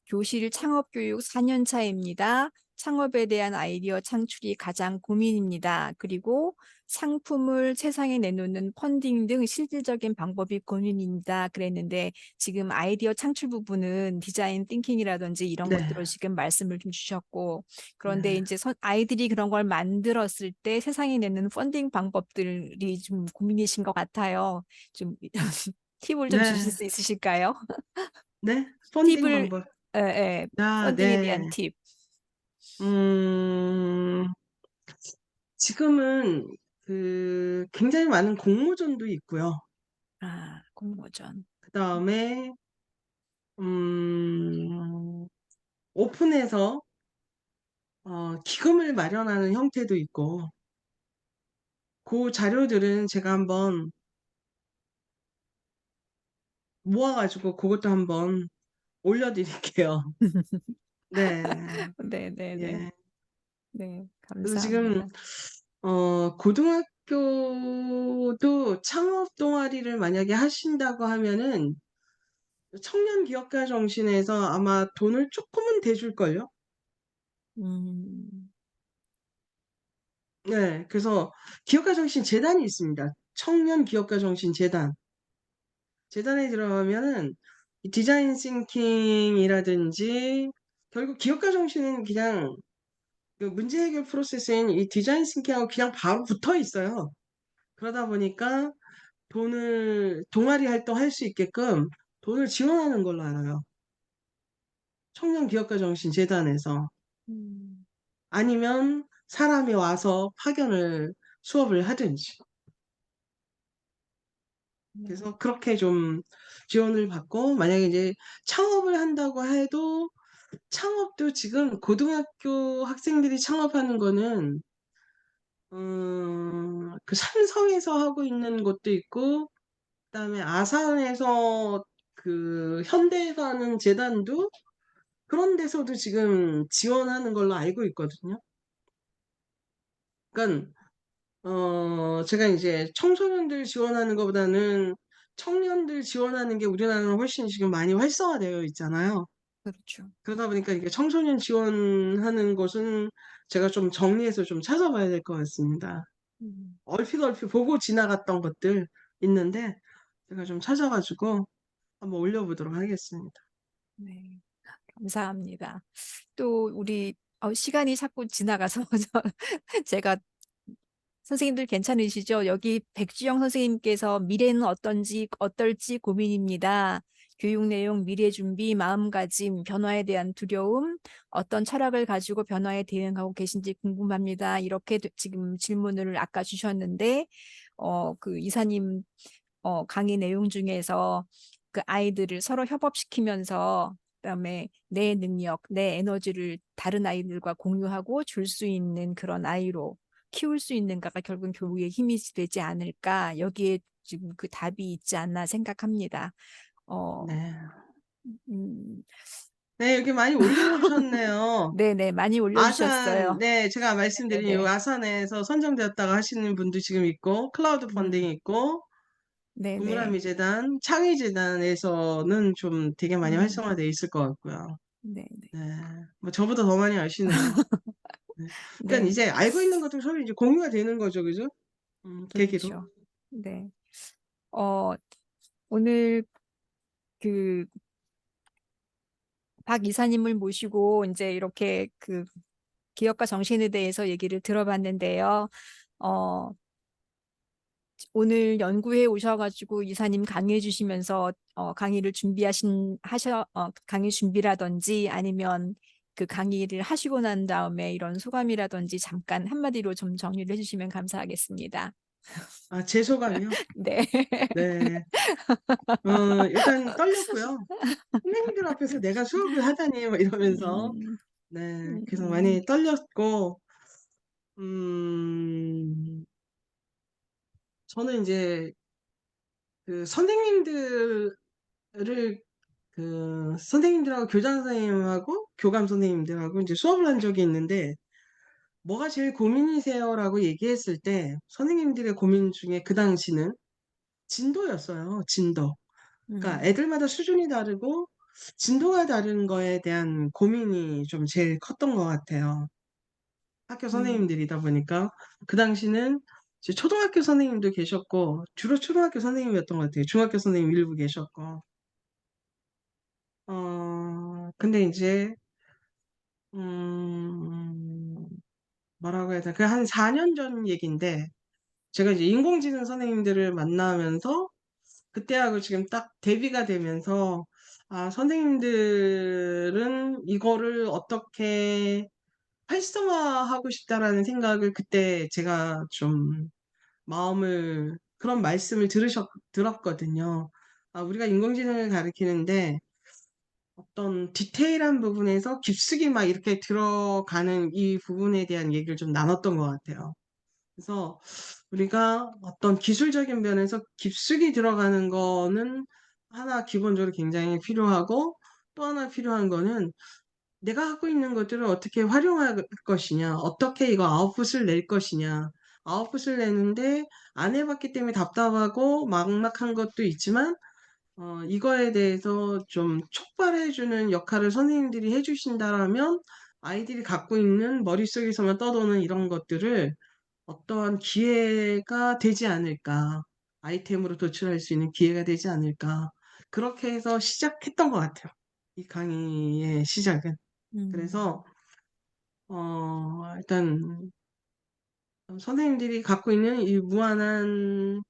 교실 창업교육 4년 차입니다. 창업에 대한 아이디어 창출이 가장 고민입니다. 그리고 상품을 세상에 내놓는 펀딩 등 실질적인 방법이 고민입니다. 그랬는데 지금 아이디어 창출 부분은 디자인 띵킹이라든지 이런 네. 것들을 지금 말씀을 좀 주셨고 그런데 네. 이제 아이들이 그런 걸 만들었을 때 세상에 내는 펀딩 방법들이 좀 고민이신 것 같아요. 좀 팁을 좀 주실 네. 수 있으실까요? 네. 펀딩 팁을 방법. 예, 예, 아, 펀딩에 대한 네. 팁. 음, 지금은 그 굉장히 많은 공모전도 있고요. 아, 공모전. 그 다음에 음, 오픈해서 기금을 마련하는 형태도 있고 그 자료들은 제가 한번 모아가지고 그것도 한번 올려드릴게요. 네, 네, 네, 네. 예. 네, 그래서 지금 감사합니다. 고등학교도 창업 동아리를 만약에 하신다고 하면은 청년 기업가 정신에서 아마 돈을 조금은 대줄걸요? 음, 네, 그래서 기업가 정신 재단이 있습니다. 청년 기업가 정신 재단. 재단에 들어가면은 이 디자인 싱킹이라든지 결국 기업가 정신은 그냥 그 문제 해결 프로세스인 이 디자인 싱킹하고 그냥 바로 붙어 있어요. 그러다 보니까 동아리 활동할 수 있게끔 돈을 지원하는 걸로 알아요. 청년 기업가 정신 재단에서. 음, 아니면 사람이 와서 수업을 하든지. 네. 그래서 그렇게 좀 지원을 받고, 만약에 이제 창업을 한다고 해도, 창업도 지금 고등학교 학생들이 창업하는 거는, 그 삼성에서 하고 있는 곳도 있고, 그다음에 아산에서 그 현대에서 하는 재단도 그런 데서도 지금 지원하는 걸로 알고 있거든요. 그러니까 제가 이제 청소년들 지원하는 것보다는 청년들 지원하는 게 우리나라는 훨씬 지금 많이 활성화되어 있잖아요. 그렇죠. 그러다 보니까 이게 청소년 지원하는 곳은 제가 좀 정리해서 좀 찾아봐야 될 것 같습니다. 음, 얼핏 보고 지나갔던 것들 있는데 제가 좀 찾아가지고 한번 올려보도록 하겠습니다. 네, 감사합니다. 또 우리 시간이 자꾸 지나가서 제가 선생님들 괜찮으시죠? 여기 백주영 선생님께서 미래는 어떨지 고민입니다. 교육 내용, 미래 준비, 마음가짐, 변화에 대한 두려움, 어떤 철학을 가지고 변화에 대응하고 계신지 궁금합니다. 이렇게 지금 질문을 아까 주셨는데, 그 이사님 강의 내용 중에서 그 아이들을 서로 협업시키면서 그다음에 내 능력, 내 에너지를 다른 아이들과 공유하고 줄 수 있는 그런 아이로 키울 수 있는가가 결국은 교육의 힘이 되지 않을까. 여기에 지금 그 답이 있지 않나 생각합니다. 어, 네. 음, 네, 여기 많이 올려주셨네요. 네네, 많이 아산, 올려주셨어요. 네, 제가 말씀드린 이 네네, 아산에서 선정되었다가 하시는 분도 지금 있고, 클라우드 펀딩 음, 있고, 네네, 동그라미 재단, 창의 재단에서는 좀 되게 많이 음, 활성화되어 있을 것 같고요. 네네, 네, 뭐 저보다 더 많이 아시네요. 네. 그러니까 네, 이제 알고 있는 것들 서로 이제 공유가 되는 거죠, 그죠? 계기로. 그렇죠. 네. 어, 오늘 그 박 이사님을 모시고 이제 이렇게 그 기업가 정신에 대해서 얘기를 들어봤는데요. 어, 오늘 연구회 오셔가지고 이사님 강의해 주시면서 강의를 강의 준비라든지 아니면 그 강의를 하시고 난 다음에 이런 소감이라든지 잠깐 한마디로 좀 정리를 해주시면 감사하겠습니다. 아, 제 소감이요? 네. 네. 일단 떨렸고요. 선생님들 앞에서 내가 수업을 하다니, 뭐 이러면서. 음, 네, 그래서 음, 많이 떨렸고, 음, 저는 이제 그 선생님들하고 교장 선생님하고 교감 선생님들하고 이제 수업을 한 적이 있는데, 뭐가 제일 고민이세요라고 얘기했을 때, 선생님들의 고민 중에 그 당시는 진도였어요, 진도. 그러니까 음, 애들마다 수준이 다르고, 진도가 다른 거에 대한 고민이 좀 제일 컸던 것 같아요. 학교 음, 선생님들이다 보니까 그 당시는 이제 초등학교 선생님도 계셨고 주로 초등학교 선생님이었던 것 같아요. 중학교 선생님 일부 계셨고 근데 이제 음 뭐라고 해야 되나 그 한 4년 전 얘기인데 제가 이제 인공지능 선생님들을 만나면서 그때하고 지금 딱 대비가 되면서 아 선생님들은 이거를 어떻게 활성화하고 싶다라는 생각을 그때 제가 좀 그런 말씀을 들었거든요. 아, 우리가 인공지능을 가리키는데 어떤 디테일한 부분에서 깊숙이 막 이렇게 들어가는 이 부분에 대한 얘기를 좀 나눴던 것 같아요. 그래서 우리가 어떤 기술적인 면에서 깊숙이 들어가는 거는 하나 기본적으로 굉장히 필요하고 또 하나 필요한 거는 내가 갖고 있는 것들을 어떻게 활용할 것이냐, 어떻게 이거 아웃풋을 낼 것이냐. 아웃풋을 내는데 안 해봤기 때문에 답답하고 막막한 것도 있지만, 이거에 대해서 좀 촉발해주는 역할을 선생님들이 해주신다라면 아이들이 갖고 있는 머릿속에서만 떠도는 이런 것들을 어떠한 기회가 되지 않을까. 아이템으로 도출할 수 있는 기회가 되지 않을까. 그렇게 해서 시작했던 것 같아요. 이 강의의 시작은. 음, 그래서 일단 선생님들이 갖고 있는 이 무한한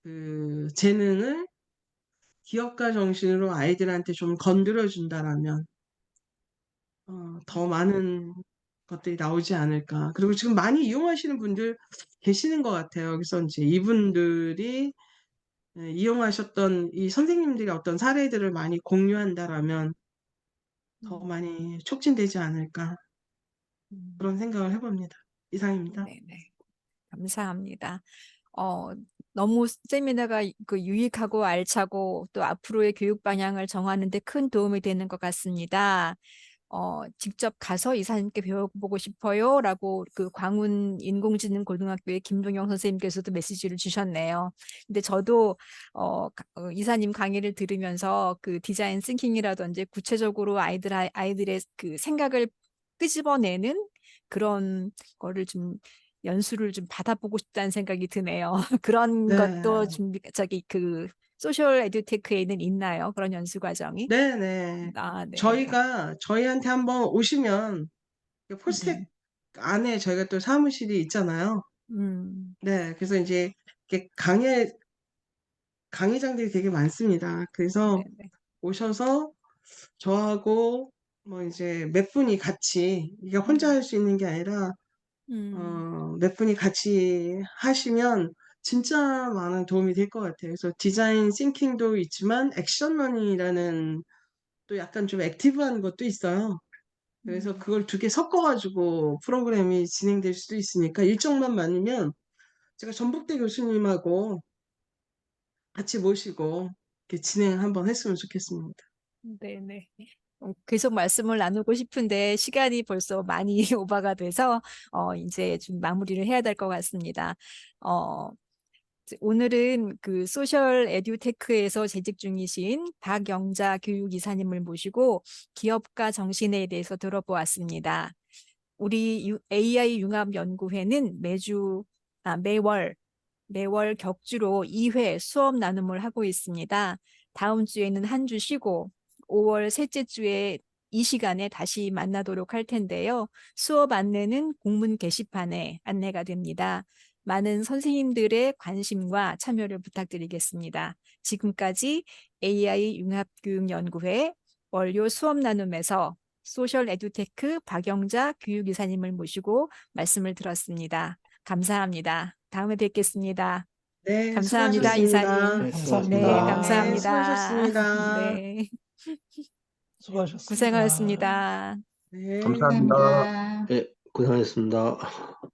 그 재능을 기업가 정신으로 아이들한테 좀 건드려 준다라면 더 많은 것들이 나오지 않을까. 그리고 지금 많이 이용하시는 분들 계시는 것 같아요. 그래서 이제 이분들이 이용하셨던 이 선생님들이 어떤 사례들을 많이 공유한다라면 더 음, 많이 촉진되지 않을까. 음. 그런 생각을 해봅니다. 이상입니다. 네네. 감사합니다. 어, 너무 세미나가 그 유익하고 알차고 또 앞으로의 교육 방향을 정하는 데 큰 도움이 되는 것 같습니다. 직접 가서 이사님께 배워보고 싶어요. 라고 그 광운 인공지능 고등학교의 김동영 선생님께서도 메시지를 주셨네요. 근데 저도 이사님 강의를 들으면서 그 디자인 싱킹이라든지 구체적으로 아이들의 그 생각을 끄집어내는 그런 거를 좀 연수를 좀 받아보고 싶다는 생각이 드네요. 그런 것도 네. 저기 그 소셜 에듀테크에는 있나요? 그런 연수 과정이? 네네. 아, 네. 저희한테 한번 오시면, 그 네. 폴스텍 안에 저희가 또 사무실이 있잖아요. 음, 네. 그래서 이제 이렇게 강의장들이 되게 많습니다. 그래서 네네. 오셔서 저하고 뭐 이제 몇 분이 같이, 이게 혼자 음, 할 수 있는 게 아니라, 음, 몇 분이 같이 하시면 진짜 많은 도움이 될 것 같아요. 그래서 디자인 싱킹도 있지만 액션 러닝이라는 또 약간 좀 액티브한 것도 있어요. 그래서 그걸 두 개 섞어가지고 프로그램이 진행될 수도 있으니까 일정만 맞으면 제가 전북대 교수님하고 같이 모시고 이렇게 진행 한번 했으면 좋겠습니다. 네네. 계속 말씀을 나누고 싶은데 시간이 벌써 많이 오버가 돼서 이제 좀 마무리를 해야 될 것 같습니다. 어, 오늘은 그 소셜 에듀테크에서 재직 중이신 박영자 교육이사님을 모시고 기업가 정신에 대해서 들어보았습니다. 우리 AI 융합연구회는 매월 격주로 2회 수업 나눔을 하고 있습니다. 다음 주에는 한 주 쉬고 5월 셋째 주에 이 시간에 다시 만나도록 할 텐데요. 수업 안내는 공문 게시판에 안내가 됩니다. 많은 선생님들의 관심과 참여를 부탁드리겠습니다. 지금까지 AI 융합교육연구회 월요 수업 나눔에서 소셜 에듀테크 박영자 교육이사님을 모시고 말씀을 들었습니다. 감사합니다. 다음에 뵙겠습니다. 네, 감사합니다, 수고하셨습니다. 이사님. 네, 네, 수고하셨습니다. 네, 감사합니다. 수고하셨습니다. 네, 수고하셨습니다. 고생하셨습니다. 네. 감사합니다. 감사합니다. 네, 고생하셨습니다.